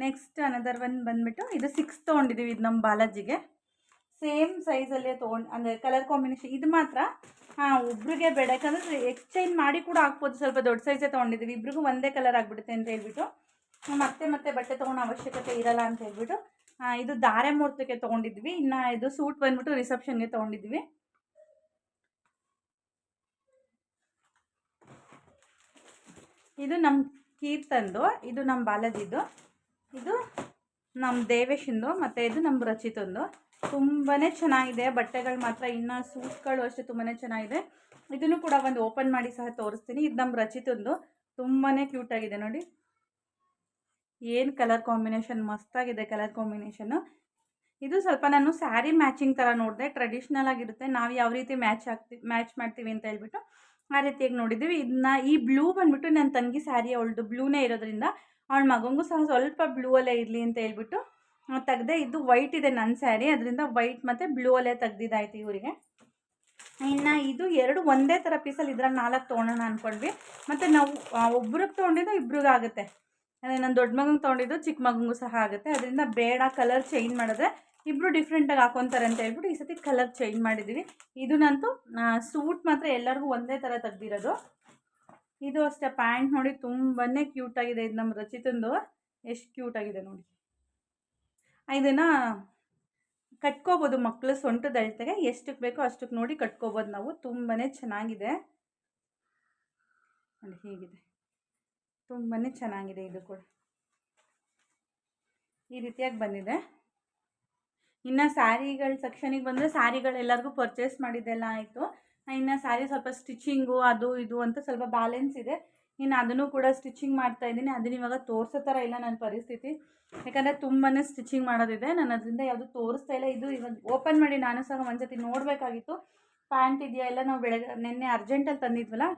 ನೆಕ್ಸ್ಟ್ ಅನದರ್ 1 ಬಂದ್ಬಿಟ್ಟು ಇದು 6 ತೊಗೊಂಡಿದ್ದೀವಿ, ಇದು ನಮ್ಮ ಬಾಲಾಜಿಗೆ. ಸೇಮ್ ಸೈಜಲ್ಲೇ ತೊಗೊಂಡು, ಅಂದರೆ ಕಲರ್ ಕಾಂಬಿನೇಷನ್. ಇದು ಮಾತ್ರ ಒಬ್ರಿಗೆ ಬೇಡ, ಯಾಕಂದರೆ ಎಕ್ಸ್ಚೇಂಜ್ ಮಾಡಿ ಕೂಡ ಹಾಕ್ಬೋದು. ಸ್ವಲ್ಪ ದೊಡ್ಡ ಸೈಜೇ ತೊಗೊಂಡಿದ್ದೀವಿ, ಇಬ್ರಿಗೂ ಒಂದೇ ಕಲರ್ ಆಗಿಬಿಡುತ್ತೆ ಅಂತ ಹೇಳ್ಬಿಟ್ಟು ಮತ್ತೆ ಬಟ್ಟೆ ತೊಗೊಳ್ಳೋ ಅವಶ್ಯಕತೆ ಇರಲ್ಲ ಅಂತ ಹೇಳ್ಬಿಟ್ಟು. ಇದು ಧಾರೆ ಮುಹೂರ್ತಕ್ಕೆ ತೊಗೊಂಡಿದ್ವಿ. ಇನ್ನು ಇದು ಸೂಟ್ ಬಂದ್ಬಿಟ್ಟು ರಿಸೆಪ್ಷನ್ಗೆ ತೊಗೊಂಡಿದ್ವಿ. ಇದು ನಮ್ಮ ಕೀರ್ತಂದು, ಇದು ನಮ್ಮ ಬಾಲಾಜಿದು, ಇದು ನಮ್ಮ ದೇವೇಶಿಂದು, ಮತ್ತು ಇದು ನಮ್ಮ ರಚಿತಂದು. ತುಂಬಾ ಚೆನ್ನಾಗಿದೆ ಬಟ್ಟೆಗಳು ಮಾತ್ರ. ಇನ್ನು ಸೂಟ್ಗಳು ಅಷ್ಟೇ ತುಂಬಾ ಚೆನ್ನಾಗಿದೆ. ಇದನ್ನು ಕೂಡ ಒಂದು ಓಪನ್ ಮಾಡಿ ಸಹ ತೋರಿಸ್ತೀನಿ. ಇದು ನಮ್ಮ ರಚಿತಂದು, ತುಂಬಾ ಕ್ಯೂಟಾಗಿದೆ. ನೋಡಿ ಏನು ಕಲರ್ ಕಾಂಬಿನೇಷನ್, ಮಸ್ತಾಗಿದೆ ಕಲರ್ ಕಾಂಬಿನೇಷನ್ನು. ಇದು ಸ್ವಲ್ಪ ನಾನು ಸ್ಯಾರಿ ಮ್ಯಾಚಿಂಗ್ ಥರ ನೋಡಿದೆ, ಟ್ರೆಡಿಷ್ನಲ್ ಆಗಿರುತ್ತೆ, ನಾವು ಯಾವ ರೀತಿ ಮ್ಯಾಚ್ ಮಾಡ್ತೀವಿ ಅಂತ ಹೇಳ್ಬಿಟ್ಟು ಆ ರೀತಿಯಾಗಿ ನೋಡಿದ್ದೀವಿ. ಇದನ್ನ ಈ ಬ್ಲೂ ಬಂದ್ಬಿಟ್ಟು ನನ್ನ ತಂಗಿ ಸ್ಯಾರಿ, ಅವಳದು ಬ್ಲೂನೇ ಇರೋದ್ರಿಂದ ಅವಳ ಮಗಂಗೂ ಸಹ ಸ್ವಲ್ಪ ಬ್ಲೂ ಅಲ್ಲೇ ಇರಲಿ ಅಂತ ಹೇಳ್ಬಿಟ್ಟು ತೆಗ್ದೆ. ಇದು ವೈಟ್ ಇದೆ ನನ್ನ ಸ್ಯಾರಿ, ಅದರಿಂದ ವೈಟ್ ಮತ್ತು ಬ್ಲೂ ಅಲ್ಲೇ ತೆಗ್ದಿದ್ದಾಯ್ತು ಇವರಿಗೆ. ಇನ್ನು ಇದು 2 ಒಂದೇ ಥರ ಪೀಸಲ್ಲಿ ಇದ್ರಲ್ಲಿ 4 ತೊಗೊಳೋಣ ಅಂದ್ಕೊಂಡ್ವಿ. ಮತ್ತು ನಾವು ಒಬ್ರಿಗೆ ತೊಗೊಂಡಿದ್ದು ಇಬ್ರಿಗಾಗುತ್ತೆ, ಅದೇ ನನ್ನ ದೊಡ್ಡ ಮಗಂಗೆ ತೊಗೊಂಡಿದ್ದು ಚಿಕ್ಕ ಮಗಂಗೂ ಸಹ ಆಗುತ್ತೆ. ಅದರಿಂದ ಬೇಡ ಕಲರ್ ಚೇಂಜ್ ಮಾಡಿದ್ರೆ ಇಬ್ಬರು ಡಿಫ್ರೆಂಟಾಗಿ ಹಾಕೊತಾರೆ ಅಂತ ಹೇಳ್ಬಿಟ್ಟು ಈ ಸತಿ ಕಲರ್ ಚೇಂಜ್ ಮಾಡಿದ್ದೀವಿ. ಇದನ್ನಂತೂ ಸೂಟ್ ಮಾತ್ರ ಎಲ್ಲರಿಗೂ ಒಂದೇ ಥರ ತೆಗ್ದಿರೋದು. ಇದು ಅಷ್ಟೇ ಪ್ಯಾಂಟ್ ನೋಡಿ ತುಂಬಾ ಕ್ಯೂಟಾಗಿದೆ. ಇದು ನಮ್ಮ ರಚಿತಂದು, ಎಷ್ಟು ಕ್ಯೂಟಾಗಿದೆ ನೋಡಿ. ಇದನ್ನು ಕಟ್ಕೋಬೋದು ಮಕ್ಕಳು ಸೊಂಟದ ಅಳತೆಗೆ, ಎಷ್ಟಕ್ಕೆ ಬೇಕೋ ಅಷ್ಟಕ್ಕೆ ನೋಡಿ ಕಟ್ಕೋಬೋದು ನಾವು. ತುಂಬಾ ಚೆನ್ನಾಗಿದೆ ನೋಡಿ, ಹೀಗಿದೆ, ತುಂಬಾ ಚೆನ್ನಾಗಿದೆ. ಇದು ಕೂಡ ಈ ರೀತಿಯಾಗಿ ಬಂದಿದೆ. ಇನ್ನು ಸ್ಯಾರಿಗಳ ಸೆಕ್ಷನಿಗೆ ಬಂದರೆ ಸ್ಯಾರಿಗಳು ಎಲ್ಲರಿಗೂ ಪರ್ಚೇಸ್ ಮಾಡಿದ್ದೆಲ್ಲ ಆಯಿತು. ಇನ್ನು ಸ್ಯಾರಿ ಸ್ವಲ್ಪ ಸ್ಟಿಚಿಂಗು ಅದು ಇದು ಅಂತ ಸ್ವಲ್ಪ ಬ್ಯಾಲೆನ್ಸ್ ಇದೆ. ಇನ್ನು ಅದನ್ನು ಕೂಡ ಸ್ಟಿಚಿಂಗ್ ಮಾಡ್ತಾಯಿದ್ದೀನಿ. ಅದನ್ನ ಇವಾಗ ತೋರಿಸೋ ಥರ ಇಲ್ಲ ನನ್ನ ಪರಿಸ್ಥಿತಿ, ಯಾಕಂದರೆ ತುಂಬಾ ಸ್ಟಿಚಿಂಗ್ ಮಾಡೋದಿದೆ. ನಾನು ಅದರಿಂದ ಯಾವುದು ತೋರಿಸ್ತಾ ಇಲ್ಲ. ಇದು ಇವಾಗ ಓಪನ್ ಮಾಡಿ ನಾನು ಸಹ ಒಂದ್ಸತಿ ನೋಡಬೇಕಾಗಿತ್ತು, ಪ್ಯಾಂಟ್ ಇದೆಯಾ ಎಲ್ಲ. ನಾವು ನಿನ್ನೆ ಅರ್ಜೆಂಟಲ್ಲಿ ತಂದಿದ್ವಲ್ಲ,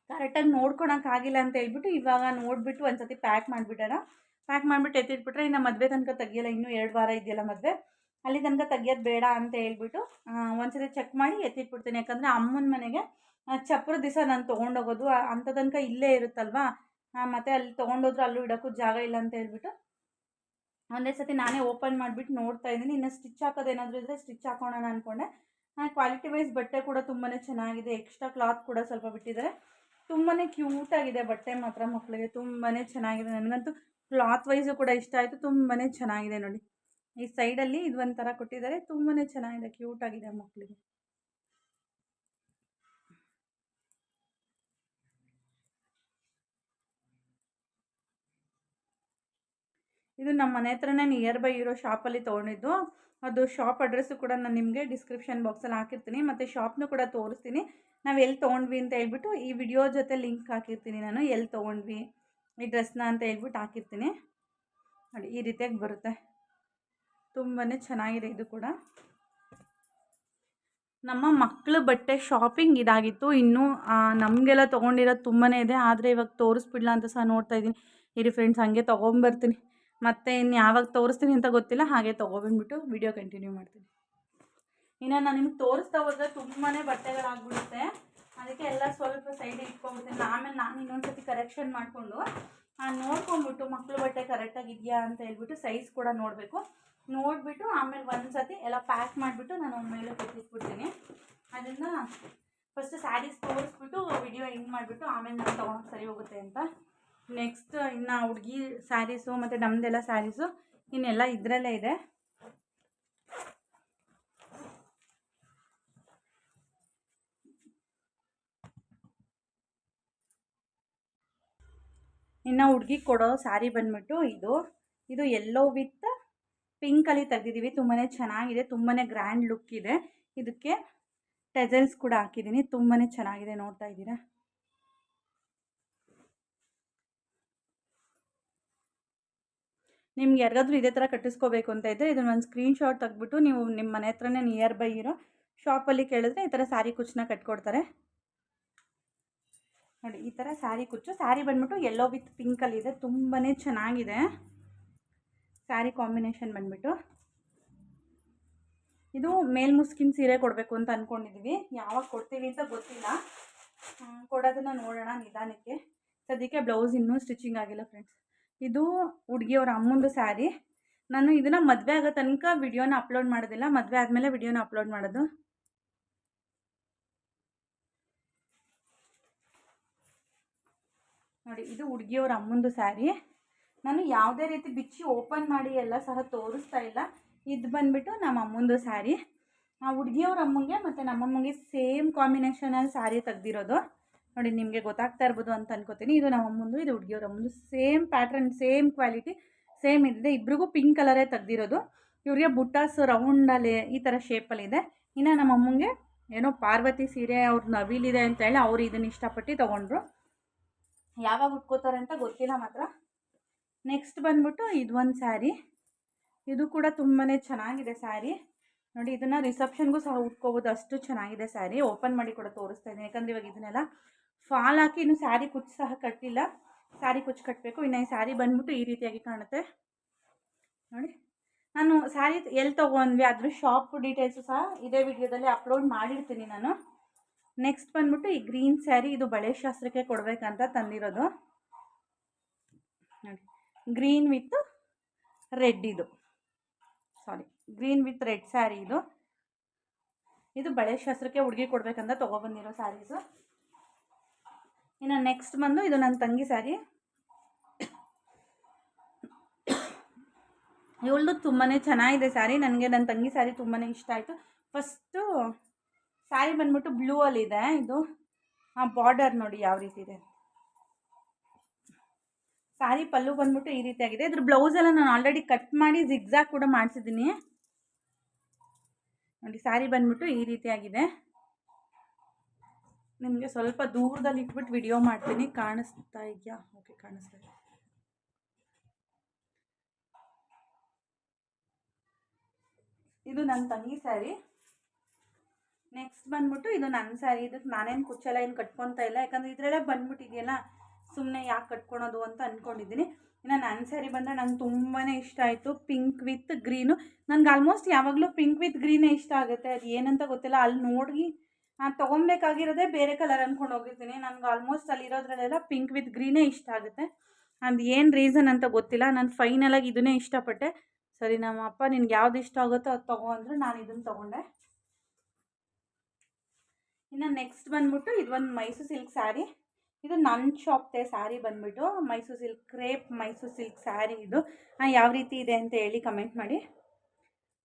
ಕರೆಕ್ಟಾಗಿ ನೋಡ್ಕೊಳಕ್ಕಾಗಿಲ್ಲ ಅಂತ ಹೇಳ್ಬಿಟ್ಟು ಇವಾಗ ನೋಡಿಬಿಟ್ಟು ಒಂದ್ಸತಿ ಪ್ಯಾಕ್ ಮಾಡಿಬಿಡೋಣ. ಪ್ಯಾಕ್ ಮಾಡಿಬಿಟ್ಟು ಎತ್ತಿಟ್ಬಿಟ್ರೆ ಇನ್ನು ಮದುವೆ ತನಕ ತೆಗಿಯಲ್ಲ, ಇನ್ನೂ 2 ವಾರ ಇದೆಯಲ್ಲ ಮದುವೆ, ಅಲ್ಲಿ ತನಕ ತೆಗಿಯೋದು ಬೇಡ ಅಂತ ಹೇಳ್ಬಿಟ್ಟು ಒಂದ್ಸತಿ ಚೆಕ್ ಮಾಡಿ ಎತ್ತಿಟ್ಬಿಡ್ತೀನಿ. ಯಾಕಂದರೆ ಅಮ್ಮನ ಮನೆಗೆ ಚಪ್ಪರ ದಿವಸ ನಾನು ತೊಗೊಂಡೋಗೋದು ಅಂಥ ತನಕ ಇಲ್ಲೇ ಇರುತ್ತಲ್ವಾ, ಮತ್ತು ಅಲ್ಲಿ ತೊಗೊಂಡೋದ್ರು ಅಲ್ಲೂ ಇಡೋಕ್ಕೂ ಜಾಗ ಇಲ್ಲ ಅಂತ ಹೇಳ್ಬಿಟ್ಟು ಒಂದೇ ಸತಿ ನಾನೇ ಓಪನ್ ಮಾಡಿಬಿಟ್ಟು ನೋಡ್ತಾ ಇದ್ದೀನಿ. ಇನ್ನು ಸ್ಟಿಚ್ ಹಾಕೋದೇನಾದರೂ ಇದ್ದರೆ ಸ್ಟಿಚ್ ಹಾಕೋಣ ಅಂದ್ಕೊಂಡೆ. ಕ್ವಾಲಿಟಿ ವೈಸ್ ಬಟ್ಟೆ ಕೂಡ ತುಂಬಾ ಚೆನ್ನಾಗಿದೆ. ಎಕ್ಸ್ಟ್ರಾ ಕ್ಲಾತ್ ಕೂಡ ಸ್ವಲ್ಪ ಬಿಟ್ಟಿದ್ದಾರೆ. ತುಂಬಾ ಕ್ಯೂಟಾಗಿದೆ ಬಟ್ಟೆ ಮಾತ್ರ, ಮಕ್ಕಳಿಗೆ ತುಂಬಾ ಚೆನ್ನಾಗಿದೆ. ನನಗಂತೂ ಕ್ಲಾತ್ ವೈಸು ಕೂಡ ಇಷ್ಟ ಆಯಿತು, ತುಂಬಾ ಚೆನ್ನಾಗಿದೆ ನೋಡಿ. ಈ ಸೈಡಲ್ಲಿ ಇದು ಒಂಥರ ಕೊಟ್ಟಿದ್ದಾರೆ, ತುಂಬಾ ಚೆನ್ನಾಗಿದೆ, ಕ್ಯೂಟಾಗಿದೆ ಮಕ್ಕಳಿಗೆ. ಇದು ನಮ್ಮ ಮನೆ ಹತ್ರನೇ ನಿಯರ್ ಬೈ ಇರೋ ಶಾಪಲ್ಲಿ ತೊಗೊಂಡಿದ್ದು. ಅದು ಶಾಪ್ ಅಡ್ರೆಸ್ಸು ಕೂಡ ನಾನು ನಿಮಗೆ ಡಿಸ್ಕ್ರಿಪ್ಷನ್ ಬಾಕ್ಸಲ್ಲಿ ಹಾಕಿರ್ತೀನಿ, ಮತ್ತು ಶಾಪ್ನೂ ಕೂಡ ತೋರಿಸ್ತೀನಿ. ನಾವು ಎಲ್ಲಿ ತೊಗೊಂಡ್ವಿ ಅಂತ ಹೇಳ್ಬಿಟ್ಟು ಈ ವಿಡಿಯೋ ಜೊತೆ ಲಿಂಕ್ ಹಾಕಿರ್ತೀನಿ, ನಾನು ಎಲ್ಲಿ ತೊಗೊಂಡ್ವಿ ಈ ಡ್ರೆಸ್ನ ಅಂತ ಹೇಳ್ಬಿಟ್ಟು ಹಾಕಿರ್ತೀನಿ. ನೋಡಿ ಈ ರೀತಿಯಾಗಿ ಬರುತ್ತೆ, ತುಂಬಾ ಚೆನ್ನಾಗಿದೆ. ಇದು ಕೂಡ ನಮ್ಮ ಮಕ್ಕಳ ಬಟ್ಟೆ ಶಾಪಿಂಗ್ ಇದಾಗಿತ್ತು. ಇನ್ನೂ ನಮಗೆಲ್ಲ ತೊಗೊಂಡಿರೋದು ತುಂಬಾ ಇದೆ, ಆದರೆ ಇವಾಗ ತೋರಿಸ್ಬಿಡ್ಲಾ ಅಂತ ಸಹ ನೋಡ್ತಾಯಿದ್ದೀನಿ. ಇರಿ ಫ್ರೆಂಡ್ಸ್, ಹಂಗೆ ತೊಗೊಂಬರ್ತೀನಿ, ಮತ್ತು ಇನ್ನು ಯಾವಾಗ ತೋರಿಸ್ತೀನಿ ಅಂತ ಗೊತ್ತಿಲ್ಲ, ಹಾಗೆ ತೊಗೊಬಂದ್ಬಿಟ್ಟು ವಿಡಿಯೋ ಕಂಟಿನ್ಯೂ ಮಾಡ್ತೀನಿ. ಇನ್ನು ನಾನು ನಿಮ್ಗೆ ತೋರಿಸ್ತಾ ಹೋದರೆ ತುಂಬಾ ಬಟ್ಟೆಗಳಾಗ್ಬಿಡುತ್ತೆ, ಅದಕ್ಕೆ ಎಲ್ಲ ಸ್ವಲ್ಪ ಸೈಡಿಗೆ ಇಟ್ಕೊಂಡ್ಬಿಡ್ತೀನಿ. ಆಮೇಲೆ ನಾನು ಇನ್ನೊಂದು ಸತಿ ಕರೆಕ್ಷನ್ ಮಾಡಿಕೊಂಡು ನೋಡ್ಕೊಂಬಿಟ್ಟು ಮಕ್ಕಳು ಬಟ್ಟೆ ಕರೆಕ್ಟಾಗಿದೆಯಾ ಅಂತ ಹೇಳ್ಬಿಟ್ಟು ಸೈಜ್ ಕೂಡ ನೋಡಬೇಕು. ನೋಡಿಬಿಟ್ಟು ಆಮೇಲೆ ಒಂದು ಸತಿ ಎಲ್ಲ ಪ್ಯಾಕ್ ಮಾಡಿಬಿಟ್ಟು ನಾನು ಮೇಲೆ ಕೊಟ್ಟಿಟ್ಬಿಡ್ತೀನಿ. ಅದರಿಂದ ಫಸ್ಟ್ ಸ್ಯಾರೀಸ್ ತೋರಿಸ್ಬಿಟ್ಟು ವಿಡಿಯೋ ಎಂಡ್ ಮಾಡಿಬಿಟ್ಟು ಆಮೇಲೆ ನಾನು ತೊಗೊಳಕ್ಕೆ ಸರಿ ಹೋಗುತ್ತೆ ಅಂತ. ನೆಕ್ಸ್ಟ್ ಇನ್ನು ಹುಡುಗಿ ಸ್ಯಾರೀಸು ಮತ್ತು ನಮ್ಮದೆಲ್ಲ ಸ್ಯಾರೀಸು ಇನ್ನೆಲ್ಲ ಇದರಲ್ಲೇ ಇದೆ. ಇನ್ನು ಹುಡುಗಿ ಕೊಡೋ ಸ್ಯಾರಿ ಬಂದುಬಿಟ್ಟು ಇದು ಯೆಲ್ಲೋ ವಿತ್ ಪಿಂಕಲ್ಲಿ ತೆಗೆದಿದ್ದೀವಿ. ತುಂಬಾ ಚೆನ್ನಾಗಿದೆ, ತುಂಬಾ ಗ್ರ್ಯಾಂಡ್ ಲುಕ್ ಇದೆ. ಇದಕ್ಕೆ ಟೆಸಲ್ಸ್ ಕೂಡ ಹಾಕಿದ್ದೀನಿ, ತುಂಬಾ ಚೆನ್ನಾಗಿದೆ, ನೋಡ್ತಾ ಇದ್ದೀರಾ. ನಿಮ್ಗೆ ಯಾರಿಗಾದ್ರೂ ಇದೇ ಥರ ಕಟ್ಟಿಸ್ಕೋಬೇಕು ಅಂತ ಇದ್ದರೆ ಇದನ್ನು ಒಂದು ಸ್ಕ್ರೀನ್ಶಾಟ್ ತೆಗೆದ್ಬಿಟ್ಟು ನೀವು ನಿಮ್ಮ ಮನೆ ಹತ್ರನೇ ನಿಯರ್ ಬೈ ಇರೋ ಶಾಪಲ್ಲಿ ಕೇಳಿದ್ರೆ ಈ ಥರ ಸ್ಯಾರಿ ಕುಚ್ಚನ್ನ ಕಟ್ಕೊಡ್ತಾರೆ. ನೋಡಿ ಈ ಥರ ಸ್ಯಾರಿ ಕುಚ್ಚು, ಸ್ಯಾರಿ ಬಂದ್ಬಿಟ್ಟು ಯೆಲ್ಲೋ ವಿತ್ ಪಿಂಕಲ್ಲಿದೆ, ತುಂಬಾ ಚೆನ್ನಾಗಿದೆ ಸ್ಯಾರಿ ಕಾಂಬಿನೇಷನ್ ಬಂದ್ಬಿಟ್ಟು. ಇದು ಮೇಲ್ಮುಸ್ಕಿನ ಸೀರೆ ಕೊಡಬೇಕು ಅಂತ ಅಂದ್ಕೊಂಡಿದ್ದೀವಿ, ಯಾವಾಗ ಕೊಡ್ತೀವಿ ಅಂತ ಗೊತ್ತಿಲ್ಲ, ಕೊಡೋದನ್ನು ನೋಡೋಣ ನಿಧಾನಕ್ಕೆ. ಸದ್ಯಕ್ಕೆ ಬ್ಲೌಸ್ ಇನ್ನೂ ಸ್ಟಿಚಿಂಗ್ ಆಗಿಲ್ಲ ಫ್ರೆಂಡ್ಸ್. ಇದು ಹುಡುಗಿಯವ್ರ ಅಮ್ಮಂದು ಸ್ಯಾರಿ. ನಾನು ಇದನ್ನು ಮದುವೆ ಆಗೋ ತನಕ ವಿಡಿಯೋನ ಅಪ್ಲೋಡ್ ಮಾಡೋದಿಲ್ಲ, ಮದುವೆ ಆದಮೇಲೆ ವಿಡಿಯೋನ ಅಪ್ಲೋಡ್ ಮಾಡೋದು. ನೋಡಿ ಇದು ಹುಡುಗಿಯವ್ರ ಅಮ್ಮಂದು ಸ್ಯಾರಿ. ನಾನು ಯಾವುದೇ ರೀತಿ ಬಿಚ್ಚಿ ಓಪನ್ ಮಾಡಿ ಎಲ್ಲ ಸಹ ತೋರಿಸ್ತಾ ಇಲ್ಲ. ಇದು ಬಂದುಬಿಟ್ಟು ನಮ್ಮ ಅಮ್ಮಂದು ಸ್ಯಾರಿ. ಆ ಹುಡುಗಿಯವ್ರ ಅಮ್ಮಂಗೆ ಮತ್ತು ನಮ್ಮಮ್ಮಂಗೆ ಸೇಮ್ ಕಾಂಬಿನೇಷನಲ್ಲಿ ಸ್ಯಾರಿ ತೆಗ್ದಿರೋದು. ನೋಡಿ ನಿಮಗೆ ಗೊತ್ತಾಗ್ತಾ ಇರ್ಬೋದು ಅಂತ ಅನ್ಕೋತೀನಿ. ಇದು ನಮ್ಮ ಅಮ್ಮಂದು, ಇದು ಹುಡುಗಿಯವ್ರ ಅಮ್ಮಂದು. Same pattern, same quality, same ಇದೆ. ಇಬ್ರಿಗೂ ಪಿಂಕ್ ಕಲರೇ ತೆಗ್ದಿರೋದು. ಇವ್ರಿಗೆ ಬುಟ್ಟಾಸ್ ರೌಂಡಲ್ಲಿ ಈ ಥರ ಶೇಪಲ್ಲಿದೆ. ಇನ್ನು ನಮ್ಮ ಅಮ್ಮಂಗೆ ಏನೋ ಪಾರ್ವತಿ ಸೀರೆ ಅವ್ರ ನವಿಲಿದೆ ಅಂತ ಹೇಳಿ ಅವ್ರು ಇದನ್ನು ಇಷ್ಟಪಟ್ಟು ತೊಗೊಂಡ್ರು. ಯಾವಾಗ ಉಟ್ಕೋತಾರೆ ಅಂತ ಗೊತ್ತಿಲ್ಲ ಮಾತ್ರ. ನೆಕ್ಸ್ಟ್ ಬಂದ್ಬಿಟ್ಟು ಇದು ಒಂದು ಸ್ಯಾರಿ. ಇದು ಕೂಡ ತುಂಬಾ ಚೆನ್ನಾಗಿದೆ ಸ್ಯಾರಿ. ನೋಡಿ ಇದನ್ನು ರಿಸೆಪ್ಷನ್ಗೂ ಸಹ ಉಟ್ಕೋಬೋದು, ಅಷ್ಟು ಚೆನ್ನಾಗಿದೆ ಸ್ಯಾರಿ. ಓಪನ್ ಮಾಡಿ ಕೂಡ ತೋರಿಸ್ತಾ ಇದ್ದೀನಿ, ಯಾಕಂದರೆ ಇವಾಗ ಇದನ್ನೆಲ್ಲ ಫಾಲ್ ಹಾಕಿ ಇನ್ನೂ ಸ್ಯಾರಿ ಕುಚ್ಚು ಸಹ ಕಟ್ಟಿಲ್ಲ. ಸ್ಯಾರಿ ಕುಚ್ಚು ಕಟ್ಟಬೇಕು. ಇನ್ನು ಈ ಸ್ಯಾರಿ ಬಂದ್ಬಿಟ್ಟು ಈ ರೀತಿಯಾಗಿ ಕಾಣುತ್ತೆ. ನೋಡಿ ನಾನು ಸ್ಯಾರಿ ಎಲ್ಲಿ ತೊಗೊಂಡ್ವಿ ಅದ್ರ ಶಾಪ್ ಡೀಟೇಲ್ಸು ಸಹ ಇದೇ ವಿಡಿಯೋದಲ್ಲಿ ಅಪ್ಲೋಡ್ ಮಾಡಿರ್ತೀನಿ ನಾನು. ನೆಕ್ಸ್ಟ್ ಬಂದ್ಬಿಟ್ಟು ಈ ಗ್ರೀನ್ ಸ್ಯಾರಿ, ಇದು ಬಳೆ ಶಾಸ್ತ್ರಕ್ಕೆ ಕೊಡಬೇಕಂತ ತಂದಿರೋದು. ನೋಡಿ green with red, green with red sari ಇದು ಬಳೆ ಶಾಸ್ತ್ರಕ್ಕೆ ಹುಡುಗಿ ಕೊಡಬೇಕಂತ ತೊಗೊಬಂದಿರೋ ಸ್ಯಾರೀಸು. ಇನ್ನು ನೆಕ್ಸ್ಟ್ ಬಂದು ಇದು ನನ್ನ ತಂಗಿ ಸ್ಯಾರಿ. ಇವಳು ತುಂಬಾ ಚೆನ್ನಾಗಿದೆ ಸ್ಯಾರಿ. ನನಗೆ ನನ್ನ ತಂಗಿ ಸ್ಯಾರಿ ತುಂಬಾ ಇಷ್ಟ ಆಯಿತು. ಫಸ್ಟು ಸ್ಯಾರಿ ಬಂದ್ಬಿಟ್ಟು ಬ್ಲೂ ಅಲ್ಲಿದೆ. ಇದು ಬಾರ್ಡರ್ ನೋಡಿ ಯಾವ ರೀತಿ ಇದೆ. ಸ್ಯಾರಿ ಪಲ್ಲು ಬಂದ್ಬಿಟ್ಟು ಈ ರೀತಿಯಾಗಿದೆ. ಇದ್ರ ಬ್ಲೌಸೆಲ್ಲ ನಾನು ಆಲ್ರೆಡಿ ಕಟ್ ಮಾಡಿ ಜಿಗ್ಜಾಗ್ ಕೂಡ ಮಾಡಿಸಿದ್ದೀನಿ. ನೋಡಿ ಸ್ಯಾರಿ ಬಂದ್ಬಿಟ್ಟು ಈ ರೀತಿಯಾಗಿದೆ. ನಿಮಗೆ ಸ್ವಲ್ಪ ದೂರದಲ್ಲಿ ಇಟ್ಬಿಟ್ಟು ವಿಡಿಯೋ ಮಾಡ್ತೀನಿ. ಕಾಣಿಸ್ತಾ ಇದೆಯಾ? ಓಕೆ, ಕಾಣಿಸ್ತಾ ಇದೆ. ಇದು ನನ್ನ ತಂಗಿ ಸ್ಯಾರಿ. ನೆಕ್ಸ್ಟ್ ಬಂದ್ಬಿಟ್ಟು ಇದು ನನ್ನ ಸ್ಯಾರಿ. ಇದಕ್ಕೆ ನಾನೇನು ಕುಚ್ಚೆಲ್ಲ ಏನು ಕಟ್ಕೊತಾ ಇಲ್ಲ, ಯಾಕಂದರೆ ಇದರಲ್ಲೇ ಬಂದ್ಬಿಟ್ಟಿದೆಯಲ್ಲ, ಸುಮ್ಮನೆ ಯಾಕೆ ಕಟ್ಕೊಳೋದು ಅಂತ ಅಂದ್ಕೊಂಡಿದ್ದೀನಿ. ಇನ್ನು ನನ್ನ ಸ್ಯಾರಿ ಬಂದರೆ ನಂಗೆ ತುಂಬಾ ಇಷ್ಟ ಆಯಿತು. Pink with green. ನನಗೆ ಆಲ್ಮೋಸ್ಟ್ ಯಾವಾಗಲೂ ಪಿಂಕ್ ವಿತ್ ಗ್ರೀನೇ ಇಷ್ಟ ಆಗುತ್ತೆ. ಅದು ಏನಂತ ಗೊತ್ತಿಲ್ಲ. ಅಲ್ಲಿ ನೋಡಿ ತೊಗೊಬೇಕಾಗಿರೋದೇ ಬೇರೆ ಕಲರ್ ಅಂದ್ಕೊಂಡು ಹೋಗಿರ್ತೀನಿ. ನನಗೆ ಆಲ್ಮೋಸ್ಟ್ ಅಲ್ಲಿರೋದ್ರಲ್ಲೆಲ್ಲ ಪಿಂಕ್ ವಿತ್ ಗ್ರೀನೇ ಇಷ್ಟ ಆಗುತ್ತೆ. ಅದು ಏನು ರೀಸನ್ ಅಂತ ಗೊತ್ತಿಲ್ಲ. ನಾನು ಫೈನಲಾಗಿ ಇದನ್ನೇ ಇಷ್ಟಪಟ್ಟೆ. ಸರಿ ನಮ್ಮ ಅಪ್ಪ ನಿನ್ಗೆ ಯಾವ್ದು ಇಷ್ಟ ಆಗುತ್ತೋ ಅದು ತೊಗೊ ಅಂದರು, ನಾನು ಇದನ್ನು ತೊಗೊಂಡೆ. ಇನ್ನು ನೆಕ್ಸ್ಟ್ ಬಂದ್ಬಿಟ್ಟು ಇದು ಒಂದು ಮೈಸೂರು ಸಿಲ್ಕ್ ಸ್ಯಾರಿ. ಇದು ನನ್ನ ಶಾಪ್ದೆ ಸ್ಯಾರಿ ಬಂದುಬಿಟ್ಟು Mysuru silk, crepe Mysuru silk sari. ಇದು ಯಾವ ರೀತಿ ಇದೆ ಅಂತ ಹೇಳಿ ಕಮೆಂಟ್ ಮಾಡಿ.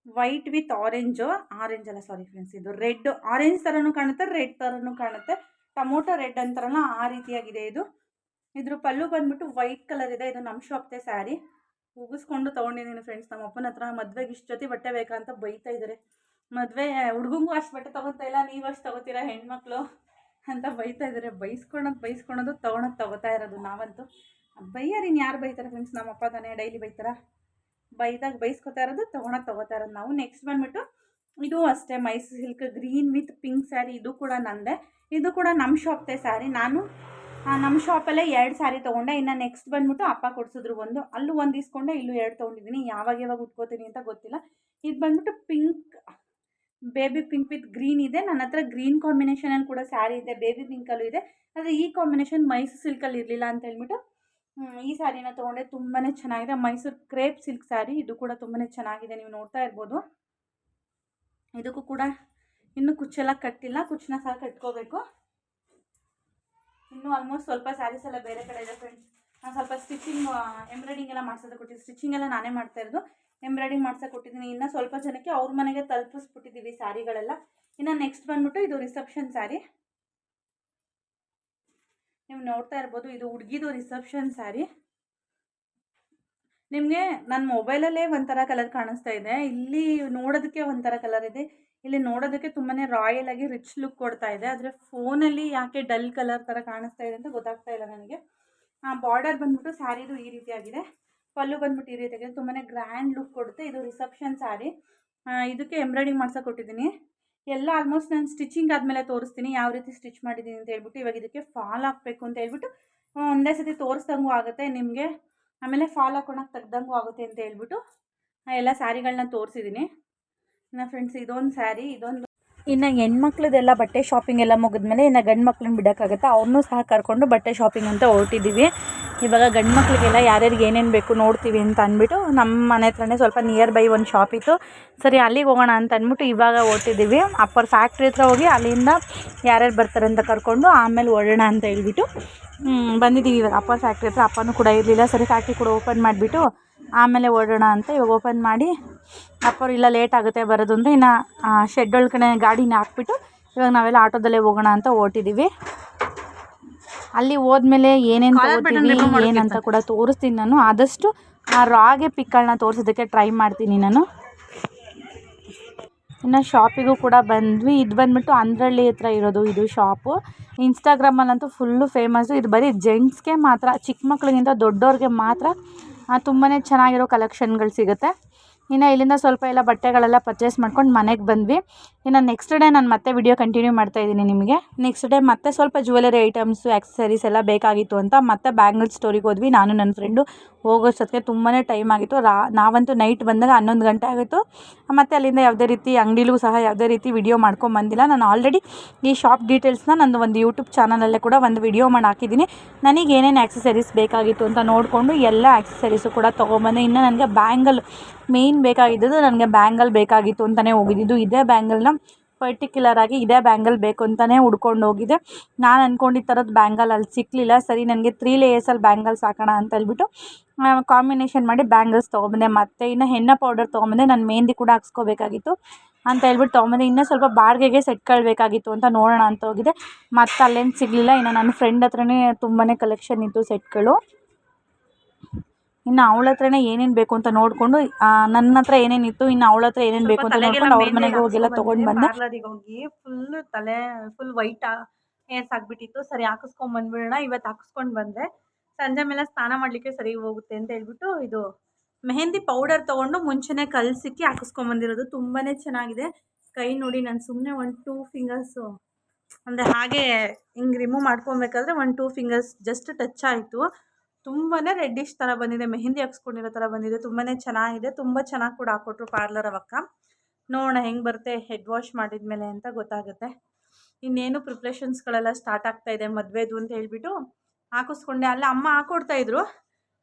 ವೈಟ್ ವಿತ್ ಆರೆಂಜು, ಆರೆಂಜ್ ಅಲ್ಲ ಸಾರಿ ಫ್ರೆಂಡ್ಸ್, ಇದು ರೆಡ್, ಆರೆಂಜ್ ಥರನೂ ಕಾಣುತ್ತೆ, ರೆಡ್ ಥರನೂ ಕಾಣುತ್ತೆ, ಟೊಮೊಟೊ ರೆಡ್ ಅಂತಾರಲ್ಲ ಆ ರೀತಿಯಾಗಿದೆ ಇದು. ಇದ್ರ ಪಲ್ಲು ಬಂದ್ಬಿಟ್ಟು ವೈಟ್ ಕಲರ್ ಇದೆ. ಇದು ನಮ್ಮ ಶಾಪ್ದೆ ಸ್ಯಾರಿ, ಉಗಿಸ್ಕೊಂಡು ತೊಗೊಂಡಿದ್ದೀನಿ ಫ್ರೆಂಡ್ಸ್. ನಮ್ಮ ಅಪ್ಪನ ಹತ್ರ ಮದುವೆಗೆ ಇಷ್ಟು ಜೊತೆ ಬಟ್ಟೆ ಬೇಕಾ ಅಂತ ಬೈತಾ ಇದ್ದಾರೆ. ಮದುವೆ ಹುಡುಗಂಗೂ ಅಷ್ಟು ಬಟ್ಟೆ ತೊಗೊತಾ ಇಲ್ಲ, ನೀವು ಅಷ್ಟು ತೊಗೋತೀರಾ ಹೆಣ್ಮಕ್ಳು ಅಂತ ಬೈತಾ ಇದ್ದಾರೆ. ಬೈಸ್ಕೊಳೋದು ತೊಗೋತಾ ಇರೋದು ನಾವಂತೂ. ಬೈಯಾರಿನ್ ಯಾರು ಬೈತಾರೆ ಫ್ರೆಂಡ್ಸ್, ನಮ್ಮ ಅಪ್ಪ ತಾನೇ ಡೈಲಿ ಬೈತಾರ. ಬೈಸ್ಕೊತಾ ಇರೋದು, ತೊಗೋತಾ ಇರೋದು ನಾವು. ನೆಕ್ಸ್ಟ್ ಬಂದ್ಬಿಟ್ಟು ಇದು ಅಷ್ಟೇ Mysuru silk green with pink sari. ಇದು ಕೂಡ ನಂದೆ, ಇದು ಕೂಡ ನಮ್ಮ ಶಾಪ್ದೆ ಸ್ಯಾರಿ. ನಾನು ನಮ್ಮ ಶಾಪಲ್ಲೇ 2 ಸ್ಯಾರಿ ತೊಗೊಂಡೆ. ಇನ್ನು ನೆಕ್ಸ್ಟ್ ಬಂದ್ಬಿಟ್ಟು ಅಪ್ಪ ಕೊಡಿಸಿದ್ರು ಒಂದು, ಅಲ್ಲೂ ಒಂದು ಇಸ್ಕೊಂಡೆ, ಇಲ್ಲೂ 2 ತೊಗೊಂಡಿದ್ದೀನಿ. ಯಾವಾಗ ಉಟ್ಕೋತೀನಿ ಅಂತ ಗೊತ್ತಿಲ್ಲ. ಇದು ಬಂದ್ಬಿಟ್ಟು pink, baby pink with green ಇದೆ. ನನ್ನ ಹತ್ರ ಗ್ರೀನ್ ಕಾಂಬಿನೇಷನಲ್ಲಿ ಕೂಡ ಸ್ಯಾರಿ ಇದೆ, ಬೇಬಿ ಪಿಂಕಲ್ಲೂ ಇದೆ. ಆದರೆ ಈ ಕಾಂಬಿನೇಷನ್ ಮೈಸೂರು ಸಿಲ್ಕಲ್ಲಿ ಇರಲಿಲ್ಲ ಅಂತ ಹೇಳ್ಬಿಟ್ಟು ಈ ಸ್ಯಾರಿನ ತೊಗೊಂಡೆ. ತುಂಬಾ ಚೆನ್ನಾಗಿದೆ, ಮೈಸೂರು ಕ್ರೇಪ್ ಸಿಲ್ಕ್ ಸ್ಯಾರಿ. ಇದು ಕೂಡ ತುಂಬಾ ಚೆನ್ನಾಗಿದೆ, ನೀವು ನೋಡ್ತಾ ಇರ್ಬೋದು. ಇದಕ್ಕೂ ಕೂಡ ಇನ್ನೂ ಕುಚ್ಚೆಲ್ಲ ಕಟ್ಟಿಲ್ಲ, ಕುಚ್ಚನ್ನ ಸಹ ಕಟ್ಕೋಬೇಕು. ಇನ್ನೂ ಆಲ್ಮೋಸ್ಟ್ ಸ್ವಲ್ಪ ಸ್ಯಾರೀಸ್ ಎಲ್ಲ ಬೇರೆ ಕಡೆ ಇದೆ ಫ್ರೆಂಡ್ಸ್. ನಾನು ಸ್ವಲ್ಪ ಸ್ಟಿಚಿಂಗ್ ಎಂಬ್ರಾಯ್ಡಿಂಗ್ ಎಲ್ಲ ಮಾಡ್ಸೋದಕ್ಕೆ ಕೊಟ್ಟಿದ್ದೀನಿ. ಸ್ಟಿಚಿಂಗ್ ಎಲ್ಲ ನಾನೇ ಮಾಡ್ತಾ ಇರೋದು, ಎಂಬ್ರಾಯ್ಡಿಂಗ್ ಮಾಡ್ಸೋಕೆ ಕೊಟ್ಟಿದ್ದೀನಿ. ಇನ್ನು ಸ್ವಲ್ಪ ಜನಕ್ಕೆ ಅವ್ರ ಮನೆಗೆ ತಲುಪಿಸ್ಬಿಟ್ಟಿದ್ದೀವಿ ಸ್ಯಾರಿಗಳೆಲ್ಲ. ಇನ್ನು ನೆಕ್ಸ್ಟ್ ಬಂದ್ಬಿಟ್ಟು ಇದು ರಿಸೆಪ್ಷನ್ ಸ್ಯಾರಿ, ನೀವು ನೋಡ್ತಾ ಇರ್ಬೋದು. ಇದು ಹುಡುಗಿದು ರಿಸೆಪ್ಷನ್ ಸ್ಯಾರಿ. ನಿಮಗೆ ನನ್ನ ಮೊಬೈಲಲ್ಲೇ ಒಂಥರ ಕಲರ್ ಕಾಣಿಸ್ತಾ ಇದೆ, ಇಲ್ಲಿ ನೋಡೋದಕ್ಕೆ ಒಂಥರ ಕಲರ್ ಇದೆ. ಇಲ್ಲಿ ನೋಡೋದಕ್ಕೆ ತುಂಬಾ ರಾಯಲ್ ಆಗಿ ರಿಚ್ ಲುಕ್ ಕೊಡ್ತಾ ಇದೆ, ಆದರೆ ಫೋನಲ್ಲಿ ಯಾಕೆ ಡಲ್ ಕಲರ್ ಥರ ಕಾಣಿಸ್ತಾ ಇದೆ ಅಂತ ಗೊತ್ತಾಗ್ತಾ ಇಲ್ಲ ನನಗೆ. ಬಾರ್ಡರ್ ಬಂದ್ಬಿಟ್ಟು ಸ್ಯಾರಿದು ಈ ರೀತಿಯಾಗಿದೆ, ಪಲ್ಲು ಬಂದ್ಬಿಟ್ಟು ಈ ರೀತಿಯಾಗಿದೆ, ತುಂಬಾ ಗ್ರ್ಯಾಂಡ್ ಲುಕ್ ಕೊಡುತ್ತೆ. ಇದು ರಿಸೆಪ್ಷನ್ ಸ್ಯಾರಿ. ಇದಕ್ಕೆ ಎಂಬ್ರಾಯ್ಡಿಂಗ್ ಮಾಡ್ಸೋಕೆ ಕೊಟ್ಟಿದ್ದೀನಿ. ಎಲ್ಲ ಆಲ್ಮೋಸ್ಟ್ ನಾನು ಸ್ಟಿಚಿಂಗ್ ಆದಮೇಲೆ ತೋರಿಸ್ತೀನಿ ಯಾವ ರೀತಿ ಸ್ಟಿಚ್ ಮಾಡಿದ್ದೀನಿ ಅಂತ ಹೇಳ್ಬಿಟ್ಟು. ಇವಾಗ ಇದಕ್ಕೆ ಫಾಲ್ ಹಾಕಬೇಕು ಅಂತ ಹೇಳ್ಬಿಟ್ಟು ಒಂದೇ ಸತಿ ತೋರಿಸ್ದಂಗೂ ಆಗುತ್ತೆ ನಿಮಗೆ, ಆಮೇಲೆ ಫಾಲ್ ಹಾಕೊಳಕ್ಕೆ ತೆಗ್ದಂಗೂ ಆಗುತ್ತೆ ಅಂತ ಹೇಳ್ಬಿಟ್ಟು ಎಲ್ಲ ಸ್ಯಾರಿಗಳನ್ನ ತೋರಿಸಿದ್ದೀನಿ. ಇನ್ನು ಫ್ರೆಂಡ್ಸ್ ಇದೊಂದು ಸ್ಯಾರಿ, ಇನ್ನು ಹೆಣ್ಮಕ್ಳದೆಲ್ಲ ಬಟ್ಟೆ ಶಾಪಿಂಗ್ ಎಲ್ಲ ಮುಗಿದ್ಮೇಲೆ ಇನ್ನು ಗಂಡು ಮಕ್ಳನ್ನ ಬಿಡೋಕ್ಕಾಗುತ್ತೆ, ಅವ್ರನ್ನೂ ಸಹ ಕರ್ಕೊಂಡು ಬಟ್ಟೆ ಶಾಪಿಂಗ್ ಅಂತ ಹೊರಟಿದ್ದೀವಿ. ಇವಾಗ ಗಂಡು ಮಕ್ಳಿಗೆಲ್ಲ ಯಾರ್ಯಾರಿಗೆ ಏನೇನು ಬೇಕು ನೋಡ್ತೀವಿ ಅಂತ ಅಂದ್ಬಿಟ್ಟು ನಮ್ಮ ಮನೆ ಹತ್ರನೇ ಸ್ವಲ್ಪ ನಿಯರ್ ಬೈ ಒಂದು ಶಾಪ್ ಇತ್ತು, ಸರಿ ಅಲ್ಲಿಗೆ ಹೋಗೋಣ ಅಂತ ಅಂದ್ಬಿಟ್ಟು ಇವಾಗ ಹೊರಟಿದ್ದೀವಿ. ಅಪ್ಪರ್ ಫ್ಯಾಕ್ಟ್ರಿ ಹತ್ರ ಹೋಗಿ ಅಲ್ಲಿಂದ ಯಾರ್ಯಾರು ಬರ್ತಾರೆ ಅಂತ ಕರ್ಕೊಂಡು ಆಮೇಲೆ ಹೊರಡೋಣ ಅಂತ ಹೇಳ್ಬಿಟ್ಟು ಬಂದಿದ್ದೀವಿ. ಇವಾಗ ಅಪ್ಪರ್ ಫ್ಯಾಕ್ಟ್ರಿ ಹತ್ರ ಅಪ್ಪನೂ ಕೂಡ ಇರಲಿಲ್ಲ, ಸರಿ ಫ್ಯಾಕ್ಟ್ರಿ ಕೂಡ ಓಪನ್ ಮಾಡಿಬಿಟ್ಟು ಆಮೇಲೆ ಹೊರಡೋಣ ಅಂತ ಇವಾಗ ಓಪನ್ ಮಾಡಿ, ಅಪ್ಪರು ಇಲ್ಲ ಲೇಟ್ ಆಗುತ್ತೆ ಬರೋದು ಅಂದರೆ ಇನ್ನು ಶೆಡ್ ಒಳಗಡೆ ಗಾಡಿನ ಹಾಕ್ಬಿಟ್ಟು ಇವಾಗ ನಾವೆಲ್ಲ ಆಟೋದಲ್ಲೇ ಹೋಗೋಣ ಅಂತ ಹೊರಟಿದ್ದೀವಿ. ಅಲ್ಲಿ ಹೋದ್ಮೇಲೆ ಏನೇನು ತಗೋತೀವಿ ಏನಂತ ಕೂಡ ತೋರಿಸ್ತೀನಿ ನಾನು. ಆದಷ್ಟು ರಾಗೆ ಪಿಕ್ಗಳನ್ನ ತೋರಿಸೋದಕ್ಕೆ ಟ್ರೈ ಮಾಡ್ತೀನಿ ನಾನು. ಇನ್ನು ಶಾಪಿಗೂ ಕೂಡ ಬಂದ್ವಿ. ಇದು ಬಂದುಬಿಟ್ಟು ಅಂದ್ರಳ್ಳಿ ಹತ್ರ ಇರೋದು ಇದು ಶಾಪು. ಇನ್ಸ್ಟಾಗ್ರಾಮಲ್ಲಂತೂ full famous. ಇದು ಬರೀ ಜೆಂಟ್ಸ್ಗೆ ಮಾತ್ರ, ಚಿಕ್ಕ ಮಕ್ಕಳಿಗಿಂತ ದೊಡ್ಡವ್ರಿಗೆ ಮಾತ್ರ ತುಂಬಾ ಚೆನ್ನಾಗಿರೋ ಕಲೆಕ್ಷನ್ಗಳು ಸಿಗುತ್ತೆ. ಇನ್ನು ಇಲ್ಲಿಂದ ಸ್ವಲ್ಪ ಎಲ್ಲ ಬಟ್ಟೆಗಳೆಲ್ಲ ಪರ್ಚೇಸ್ ಮಾಡ್ಕೊಂಡು ಮನೆಗೆ ಬಂದ್ವಿ. ಇನ್ನು ನೆಕ್ಸ್ಟ್ ಡೇ ನಾನು ಮತ್ತೆ ವಿಡಿಯೋ ಕಂಟಿನ್ಯೂ ಮಾಡ್ತಾಯಿದ್ದೀನಿ ನಿಮಗೆ. ನೆಕ್ಸ್ಟ್ ಡೇ ಮತ್ತೆ ಸ್ವಲ್ಪ ಜ್ಯುವೆಲರಿ ಐಟಮ್ಸು ಆಕ್ಸೆಸರೀಸ್ ಎಲ್ಲ ಬೇಕಾಗಿತ್ತು ಅಂತ ಮತ್ತೆ ಬ್ಯಾಂಗಲ್ ಸ್ಟೋರಿಗೆ ಹೋದ್ವಿ. ನಾನು ನನ್ನ ಫ್ರೆಂಡು ಹೋಗೋಷ್ಟೊತ್ತಿಗೆ ತುಂಬಾ ಟೈಮ್ ಆಗಿತ್ತು. ನಾವಂತೂ ನೈಟ್ ಬಂದಾಗ 11 ಗಂಟೆ ಆಗಿತ್ತು. ಮತ್ತು ಅಲ್ಲಿಂದ ಯಾವುದೇ ರೀತಿ ಅಂಗಡಿಲೂ ಸಹ ಯಾವುದೇ ರೀತಿ ವಿಡಿಯೋ ಮಾಡ್ಕೊಂಬಂದಿಲ್ಲ. ನಾನು ಆಲ್ರೆಡಿ ಈ ಶಾಪ್ ಡೀಟೇಲ್ಸ್ನ ನಂದು ಒಂದು ಯೂಟ್ಯೂಬ್ ಚಾನಲಲ್ಲೇ ಕೂಡ ಒಂದು ವಿಡಿಯೋ ಮಾಡಿ ಹಾಕಿದ್ದೀನಿ. ನನಗೆ ಏನೇನು ಆಕ್ಸೆಸರೀಸ್ ಬೇಕಾಗಿತ್ತು ಅಂತ ನೋಡಿಕೊಂಡು ಎಲ್ಲ ಆಕ್ಸೆಸರೀಸು ಕೂಡ ತೊಗೊಂಬಂದೆ. ಇನ್ನು ನನಗೆ ಬ್ಯಾಂಗಲ್ ಮೇಯ್ನ್ ಬೇಕಾಗಿದ್ದು, ನನಗೆ ಬ್ಯಾಂಗಲ್ ಬೇಕಾಗಿತ್ತು ಅಂತಲೇ ಹೋಗಿದ್ದು. ಇದೇ ಬ್ಯಾಂಗಲ್ನ ಪರ್ಟಿಕ್ಯುಲರಾಗಿ ಇದೇ ಬ್ಯಾಂಗಲ್ ಬೇಕು ಅಂತಲೇ ಹುಡ್ಕೊಂಡು ಹೋಗಿದ್ದೆ. ನಾನು ಅಂದ್ಕೊಂಡಿದ್ದ ಥರದ್ದು ಬ್ಯಾಂಗಲ್ ಅಲ್ಲಿ ಸಿಕ್ಕಲಿಲ್ಲ. ಸರಿ ನನಗೆ 3 ಲೇಯರ್ಸಲ್ಲಿ ಬ್ಯಾಂಗಲ್ಸ್ ಹಾಕೋಣ ಅಂತ ಹೇಳ್ಬಿಟ್ಟು ಕಾಂಬಿನೇಷನ್ ಮಾಡಿ ಬ್ಯಾಂಗಲ್ಸ್ ತೊಗೊಂಬಂದೆ. ಮತ್ತು ಇನ್ನು ಹೆನ್ನ ಪೌಡರ್ ತೊಗೊಂಬಂದೆ. ನಾನು ಮೆಹಂದಿ ಕೂಡ ಹಾಕ್ಸ್ಕೋಬೇಕಾಗಿತ್ತು ಅಂತ ಹೇಳ್ಬಿಟ್ಟು ತೊಗೊಂಬಂದೆ. ಇನ್ನೂ ಸ್ವಲ್ಪ ಬಾಡಿಗೆಗೆ ಸೆಟ್ಗಳು ಬೇಕಾಗಿತ್ತು ಅಂತ ನೋಡೋಣ ಅಂತ ಹೋಗಿದ್ದೆ, ಮತ್ತು ಅಲ್ಲೇನು ಸಿಗಲಿಲ್ಲ. ಇನ್ನು ನನ್ನ ಫ್ರೆಂಡ್ ಹತ್ರನೇ ತುಂಬಾ ಕಲೆಕ್ಷನ್ ಇತ್ತು ಸೆಟ್ಗಳು. ಇನ್ನು ಅವಳ ಹತ್ರನೇ ಏನೇನು ಬೇಕು ಅಂತ ನೋಡಿಕೊಂಡು ನನ್ನ ಹತ್ರ ಏನೇನಿತ್ತು ಇನ್ನು ಅವಳ ಹತ್ರ ಏನೇನು ಬೇಕು ಅಂತ ನೋಡ್ಕೊಂಡು ಅವ್ರ ಮನೆಗೆ ಹೋಗೆಲ್ಲ ತೊಗೊಂಡು ಬಂದೆ. ಪಾರ್ಲರಿಗೆ ಹೋಗಿ ಫುಲ್ ವೈಟ್ ಹೇರ್ಸ್ ಆಗಿಬಿಟ್ಟಿತ್ತು. ಸರಿ ಹಾಕಿಸ್ಕೊಂಡ್ಬಂದ್ಬಿಡೋಣ, ಇವತ್ತು ಹಾಕಿಸ್ಕೊಂಡು ಬಂದರೆ ಸಂಜೆ ಮೇಲೆ ಸ್ನಾನ ಮಾಡಲಿಕ್ಕೆ ಸರಿ ಹೋಗುತ್ತೆ ಅಂತ ಹೇಳ್ಬಿಟ್ಟು ಇದು ಮೆಹಂದಿ ಪೌಡರ್ ತೊಗೊಂಡು ಮುಂಚೆನೇ ಕಲಸಿಕ್ಕಿ ಹಾಕಿಸ್ಕೊಂಬಂದಿರೋದು. ತುಂಬಾ ಚೆನ್ನಾಗಿದೆ. ಕೈ ನೋಡಿ, ನಾನು ಸುಮ್ಮನೆ 1-2 ಫಿಂಗರ್ಸು ಅಂದರೆ ಹಾಗೆ ಹಿಂಗೆ ರಿಮೂವ್ ಮಾಡ್ಕೊಬೇಕಾದ್ರೆ 1-2 ಫಿಂಗರ್ಸ್ ಜಸ್ಟ್ ಟಚ್ ಆಯಿತು. ತುಂಬಾ ರೆಡ್ಡಿಶ್ ಥರ ಬಂದಿದೆ, ಮೆಹಂದಿ ಹಾಕ್ಸ್ಕೊಂಡಿರೋ ಥರ ಬಂದಿದೆ. ತುಂಬಾ ಚೆನ್ನಾಗಿದೆ, ತುಂಬ ಚೆನ್ನಾಗಿ ಕೂಡ ಹಾಕ್ಕೊಟ್ರು ಪಾರ್ಲರ್ ಅವಕ್ಕ. ನೋಡೋಣ ಹೆಂಗೆ ಬರುತ್ತೆ ಹೆಡ್ ವಾಶ್ ಮಾಡಿದ್ಮೇಲೆ ಅಂತ ಗೊತ್ತಾಗುತ್ತೆ. ಇನ್ನೇನು ಪ್ರಿಪ್ರೇಷನ್ಸ್ಗಳೆಲ್ಲ ಸ್ಟಾರ್ಟ್ ಆಗ್ತಾಯಿದೆ ಮದುವೆದು ಅಂತ ಹೇಳ್ಬಿಟ್ಟು ಹಾಕಿಸ್ಕೊಂಡೆ. ಅಲ್ಲ ಅಮ್ಮ ಹಾಕ್ಕೊಡ್ತಾಯಿದ್ರು,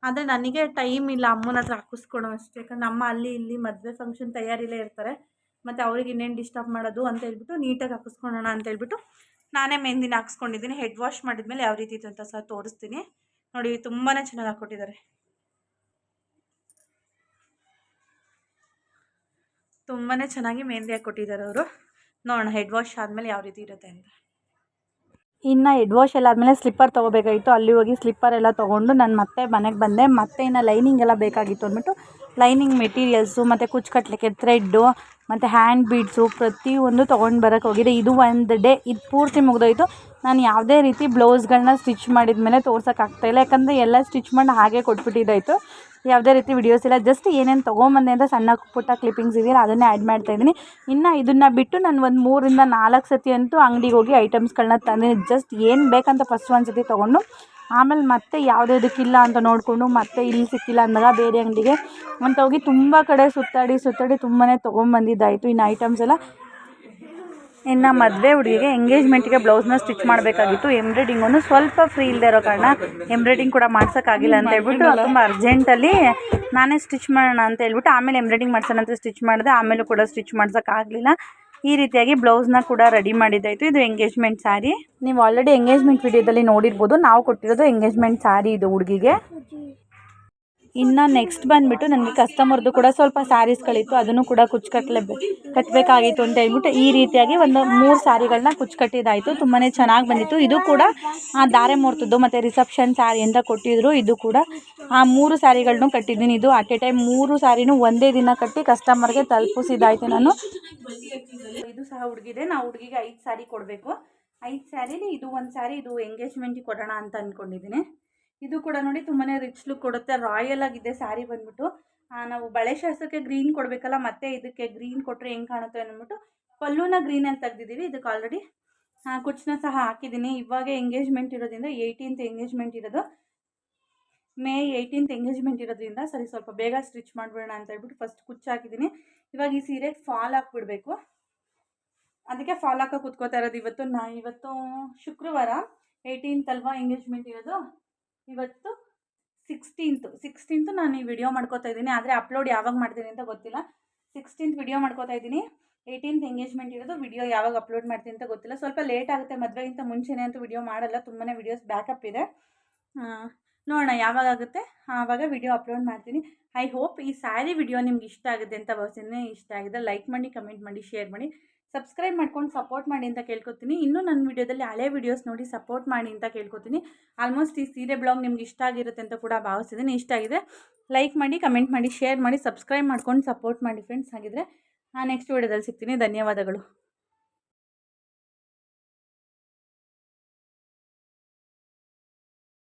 ಆದರೆ ನನಗೆ ಟೈಮ್ ಇಲ್ಲ ಅಮ್ಮನ ಹತ್ರ ಹಾಕಿಸ್ಕೊಳೋ ಅಷ್ಟೇ. ಯಾಕಂದ್ರೆ ಅಮ್ಮ ಅಲ್ಲಿ ಇಲ್ಲಿ ಮದುವೆ ಫಂಕ್ಷನ್ ತಯಾರಿಲೇ ಇರ್ತಾರೆ, ಮತ್ತು ಅವ್ರಿಗೆ ಇನ್ನೇನು ಡಿಸ್ಟರ್ಬ್ ಮಾಡೋದು ಅಂತ ಹೇಳ್ಬಿಟ್ಟು ನೀಟಾಗಿ ಹಾಕಿಸ್ಕೊಳ್ಳೋಣ ಅಂತ ಹೇಳ್ಬಿಟ್ಟು ನಾನೇ ಮೆಹಂದಿನ ಹಾಕ್ಸ್ಕೊಂಡಿದ್ದೀನಿ. ಹೆಡ್ ವಾಶ್ ಮಾಡಿದ್ಮೇಲೆ ಯಾವ ರೀತಿ ಇತ್ತು ಅಂತ ಸಹ ತೋರಿಸ್ತೀನಿ ನೋಡಿ. ತುಂಬಾ ಚೆನ್ನಾಗಿ ಹಾಕ್ಕೊಟ್ಟಿದ್ದಾರೆ, ತುಂಬಾ ಚೆನ್ನಾಗಿ ಮೆಹಂದಿ ಹಾಕಿ ಕೊಟ್ಟಿದ್ದಾರೆ ಅವರು. ನೋಡೋಣ ಹೆಡ್ ವಾಶ್ ಆದಮೇಲೆ ಯಾವ ರೀತಿ ಇರುತ್ತೆ ಅಂತ. ಇನ್ನು ಹೆಡ್ ವಾಶ್ ಎಲ್ಲ ಆದಮೇಲೆ ಸ್ಲಿಪ್ಪರ್ ತೊಗೋಬೇಕಾಗಿತ್ತು. ಅಲ್ಲಿ ಹೋಗಿ ಸ್ಲಿಪ್ಪರ್ ಎಲ್ಲ ತೊಗೊಂಡು ನಾನು ಮತ್ತೆ ಮನೆಗೆ ಬಂದೆ. ಮತ್ತೆ ಇನ್ನು ಲೈನಿಂಗ್ ಎಲ್ಲ ಬೇಕಾಗಿತ್ತು ಅಂದ್ಬಿಟ್ಟು ಲೈನಿಂಗ್ ಮೆಟೀರಿಯಲ್ಸು ಮತ್ತು ಕುಚ್ಚು ಕಟ್ಟಲಿಕ್ಕೆ ಥ್ರೆಡ್ಡು ಮತ್ತು ಹ್ಯಾಂಡ್ ಬೀಡ್ಸು ಪ್ರತಿಯೊಂದು ತೊಗೊಂಡು ಬರೋಕ್ಕೆ ಹೋಗಿದೆ. ಇದು ಒಂದು ಡೇ ಇದು ಪೂರ್ತಿ ಮುಗಿದೋಯ್ತು. ನಾನು ಯಾವುದೇ ರೀತಿ ಬ್ಲೌಸ್ಗಳನ್ನ ಸ್ಟಿಚ್ ಮಾಡಿದ ಮೇಲೆ ತೋರ್ಸೋಕ್ಕಾಗ್ತಾಯಿಲ್ಲ, ಯಾಕಂದರೆ ಎಲ್ಲ ಸ್ಟಿಚ್ ಮಾಡಿ ಹಾಗೆ ಕೊಟ್ಬಿಟ್ಟಿದ್ದಾಯಿತು. ಯಾವುದೇ ರೀತಿ ವಿಡಿಯೋಸ್ ಇಲ್ಲ. ಜಸ್ಟ್ ಏನೇನು ತೊಗೊಂಬಂದೆ ಅಂತ ಸಣ್ಣ ಪುಟ್ಟ ಕ್ಲಿಪ್ಪಿಂಗ್ಸ್ ಇದೆಯಲ್ಲ ಅದನ್ನೇ ಆ್ಯಡ್ ಮಾಡ್ತಾಯಿದ್ದೀನಿ. ಇನ್ನು ಇದನ್ನು ಬಿಟ್ಟು ನಾನು ಒಂದು 3 ರಿಂದ 4 ಸತಿ ಅಂತೂ ಅಂಗಡಿಗೆ ಹೋಗಿ ಐಟಮ್ಸ್ಗಳನ್ನ ತಂದಿನಿ. ಜಸ್ಟ್ ಏನು ಬೇಕಂತ ಫಸ್ಟ್ ಒಂದು ಸತಿ ತೊಗೊಂಡು ಆಮೇಲೆ ಮತ್ತೆ ಯಾವುದಕ್ಕಿಲ್ಲ ಅಂತ ನೋಡಿಕೊಂಡು ಮತ್ತೆ ಇಲ್ಲಿ ಸಿಕ್ಕಿಲ್ಲ ಅಂದಾಗ ಬೇರೆ ಅಂಗಡಿಗೆ ಅಂತ ಹೋಗಿ ತುಂಬ ಕಡೆ ಸುತ್ತಾಡಿ ತುಂಬಾ ತೊಗೊಂಬಂದಿದ್ದಾಯಿತು. ಇನ್ನು ಐಟಮ್ಸ್ ಎಲ್ಲ ಇನ್ನು ಮದುವೆ ಹುಡುಗಿಗೆ ಎಂಗೇಜ್ಮೆಂಟಿಗೆ ಬ್ಲೌಸ್ನ ಸ್ಟಿಚ್ ಮಾಡಬೇಕಾಗಿತ್ತು. ಎಂಬ್ರಾಯ್ಡಿಂಗನ್ನು ಸ್ವಲ್ಪ ಫ್ರೀ ಇಲ್ಲದೆ ಇರೋ ಕಾರಣ ಎಂಬ್ರಾಯ್ಡಿಂಗ್ ಕೂಡ ಮಾಡ್ಸೋಕ್ಕಾಗಿಲ್ಲ ಅಂತ ಹೇಳ್ಬಿಟ್ಟು ತುಂಬ ಅರ್ಜೆಂಟಲ್ಲಿ ನಾನೇ ಸ್ಟಿಚ್ ಮಾಡೋಣ ಅಂತ ಹೇಳ್ಬಿಟ್ಟು ಆಮೇಲೆ ಎಂಬ್ರಾಯ್ಡಿಂಗ್ ಮಾಡ್ಸೋಣ ಅಂತ ಸ್ಟಿಚ್ ಮಾಡಿದೆ. ಆಮೇಲೂ ಕೂಡ ಸ್ಟಿಚ್ ಮಾಡ್ಸೋಕ್ಕಾಗಲಿಲ್ಲ. ಈ ರೀತಿಯಾಗಿ ಬ್ಲೌಸ್ನ ಕೂಡ ರೆಡಿ ಮಾಡಿದ್ದಾಯಿತು. ಇದು ಎಂಗೇಜ್ಮೆಂಟ್ ಸ್ಯಾರಿ. ನೀವು ಆಲ್ರೆಡಿ ಎಂಗೇಜ್ಮೆಂಟ್ ವಿಡಿಯೋದಲ್ಲಿ ನೋಡಿರ್ಬೋದು. ನಾವು ಕೊಟ್ಟಿರೋದು ಎಂಗೇಜ್ಮೆಂಟ್ ಸ್ಯಾರಿ ಇದು ಹುಡುಗಿಗೆ. ಇನ್ನು ನೆಕ್ಸ್ಟ್ ಬಂದುಬಿಟ್ಟು ನನಗೆ ಕಸ್ಟಮರ್ದು ಕೂಡ ಸ್ವಲ್ಪ ಸ್ಯಾರೀಸ್ಗಳಿತ್ತು. ಅದನ್ನು ಕೂಡ ಕಟ್ಟಬೇಕಾಗಿತ್ತು ಅಂತ ಹೇಳ್ಬಿಟ್ಟು ಈ ರೀತಿಯಾಗಿ ಒಂದು 3 ಸ್ಯಾರಿಗಳನ್ನ ಕಟ್ಟಿದ್ದಾಯಿತು. ತುಂಬಾ ಚೆನ್ನಾಗಿ ಬಂದಿತ್ತು. ಇದು ಕೂಡ ಧಾರೆ ಮುಹೂರ್ತದ್ದು ಮತ್ತು ರಿಸೆಪ್ಷನ್ ಸ್ಯಾರಿ ಅಂತ ಕೊಟ್ಟಿದ್ರು. ಇದು ಕೂಡ 3 ಸ್ಯಾರಿಗಳನ್ನೂ ಕಟ್ಟಿದ್ದೀನಿ. ಇದು ಅಟ್ ಎ ಟೈಮ್ 3 ಸ್ಯಾರಿನೂ ಒಂದೇ ದಿನ ಕಟ್ಟಿ ಕಸ್ಟಮರ್ಗೆ ತಲುಪಿಸಿದ್ದಾಯಿತು ನಾನು. ಇದು ಸಹ ಹುಡುಗಿದೆ. ನಾವು ಹುಡುಗಿಗೆ 5 ಸ್ಯಾರಿ ಕೊಡಬೇಕು. 5 ಸ್ಯಾರಿಲಿ ಇದು ಒಂದು ಸ್ಯಾರಿ ಇದು ಎಂಗೇಜ್ಮೆಂಟಿಗೆ ಕೊಡೋಣ ಅಂತ ಅಂದ್ಕೊಂಡಿದ್ದೀನಿ. ಇದು ಕೂಡ ನೋಡಿ ತುಂಬಾ ರಿಚ್ ಲುಕ್ ಕೊಡುತ್ತೆ. ರಾಯಲ್ ಆಗಿದೆ ಸ್ಯಾರಿ ಬಂದ್ಬಿಟ್ಟು. ನಾವು ಬಳೆ ಶಾಸ್ತ್ರಕ್ಕೆ ಗ್ರೀನ್ ಕೊಡಬೇಕಲ್ಲ, ಮತ್ತೆ ಇದಕ್ಕೆ ಗ್ರೀನ್ ಕೊಟ್ಟರೆ ಹೆಂಗೆ ಕಾಣುತ್ತೆ ಅಂದ್ಬಿಟ್ಟು ಪಲ್ಲುನ ಗ್ರೀನಲ್ಲಿ ತೆಗೆದಿದ್ದೀವಿ. ಇದಕ್ಕೆ ಆಲ್ರೆಡಿ ಕುಚ್ಚನ್ನ ಸಹ ಹಾಕಿದ್ದೀನಿ. ಇವಾಗ ಎಂಗೇಜ್ಮೆಂಟ್ ಇರೋದ್ರಿಂದ 18th ಎಂಗೇಜ್ಮೆಂಟ್ ಇರೋದು, ಮೇ 18th ಎಂಗೇಜ್ಮೆಂಟ್ ಇರೋದ್ರಿಂದ ಸರಿ ಸ್ವಲ್ಪ ಬೇಗ ಸ್ಟಿಚ್ ಮಾಡಿಬಿಡೋಣ ಅಂತ ಹೇಳ್ಬಿಟ್ಟು ಫಸ್ಟ್ ಕುಚ್ಚು ಹಾಕಿದ್ದೀನಿ. ಇವಾಗ ಈ ಸೀರೆಗೆ ಫಾಲ್ ಹಾಕ್ಬಿಡ್ಬೇಕು. ಅದಕ್ಕೆ ಫಾಲ್ ಹಾಕೋ ಕೂತ್ಕೋತಾ ಇರೋದು. ಇವತ್ತು ಶುಕ್ರವಾರ 18th ಅಲ್ವಾ ಎಂಗೇಜ್ಮೆಂಟ್ ಇರೋದು. ಇವತ್ತು 16th ನಾನು ಈ ವಿಡಿಯೋ ಮಾಡ್ಕೋತಾ ಇದ್ದೀನಿ. ಆದರೆ ಅಪ್ಲೋಡ್ ಯಾವಾಗ ಮಾಡ್ತೀನಿ ಅಂತ ಗೊತ್ತಿಲ್ಲ. 16th ವಿಡಿಯೋ ಮಾಡ್ಕೋತಾ ಇದ್ದೀನಿ. 18th ಎಂಗೇಜ್ಮೆಂಟ್ ಇರೋದು. ವಿಡಿಯೋ ಯಾವಾಗ ಅಪ್ಲೋಡ್ ಮಾಡ್ತೀನಿ ಅಂತ ಗೊತ್ತಿಲ್ಲ. ಸ್ವಲ್ಪ ಲೇಟ್ ಆಗುತ್ತೆ. ಮದುವೆಗಿಂತ ಮುಂಚೆನೇ ಅಂತೂ ವಿಡಿಯೋ ಮಾಡಲ್ಲ. ತುಂಬಾ ವಿಡಿಯೋಸ್ ಬ್ಯಾಕಪ್ ಇದೆ. ನೋಡೋಣ ಯಾವಾಗ ಆಗುತ್ತೆ ಆವಾಗ ವಿಡಿಯೋ ಅಪ್ಲೋಡ್ ಮಾಡ್ತೀನಿ. ಐ ಹೋಪ್ ಈ ಸ್ಯಾರಿ ವಿಡಿಯೋ ನಿಮ್ಗೆ ಇಷ್ಟ ಆಗುತ್ತೆ ಅಂತ ಭಾವಿಸ್ತೀನಿ. ಇಷ್ಟ ಆಗಿದೆ ಲೈಕ್ ಮಾಡಿ, ಕಮೆಂಟ್ ಮಾಡಿ, ಶೇರ್ ಮಾಡಿ, ಸಬ್ಸ್ಕ್ರೈಬ್ ಮಾಡ್ಕೊಂಡು ಸಪೋರ್ಟ್ ಮಾಡಿ ಅಂತ ಕೇಳ್ಕೊತೀನಿ. ಇನ್ನೂ ನನ್ನ ವಿಡಿಯೋದಲ್ಲಿ ಹಳೆ ವಿಡಿಯೋಸ್ ನೋಡಿ ಸಪೋರ್ಟ್ ಮಾಡಿ ಅಂತ ಕೇಳ್ಕೊತೀನಿ. ಆಲ್ಮೋಸ್ಟ್ ಈ ಸೀರೆ ಬ್ಲಾಗ್ ನಿಮ್ಗೆ ಇಷ್ಟ ಆಗಿರುತ್ತೆ ಅಂತ ಕೂಡ ಭಾವಿಸಿದ್ದೀನಿ. ಇಷ್ಟ ಆಗಿದೆ ಲೈಕ್ ಮಾಡಿ, ಕಮೆಂಟ್ ಮಾಡಿ, ಶೇರ್ ಮಾಡಿ, ಸಬ್ಸ್ಕ್ರೈಬ್ ಮಾಡ್ಕೊಂಡು ಸಪೋರ್ಟ್ ಮಾಡಿ ಫ್ರೆಂಡ್ಸ್. ಹಾಗಿದ್ರೆ ನೆಕ್ಸ್ಟ್ ವಿಡಿಯೋದಲ್ಲಿ ಸಿಗ್ತೀನಿ. ಧನ್ಯವಾದಗಳು.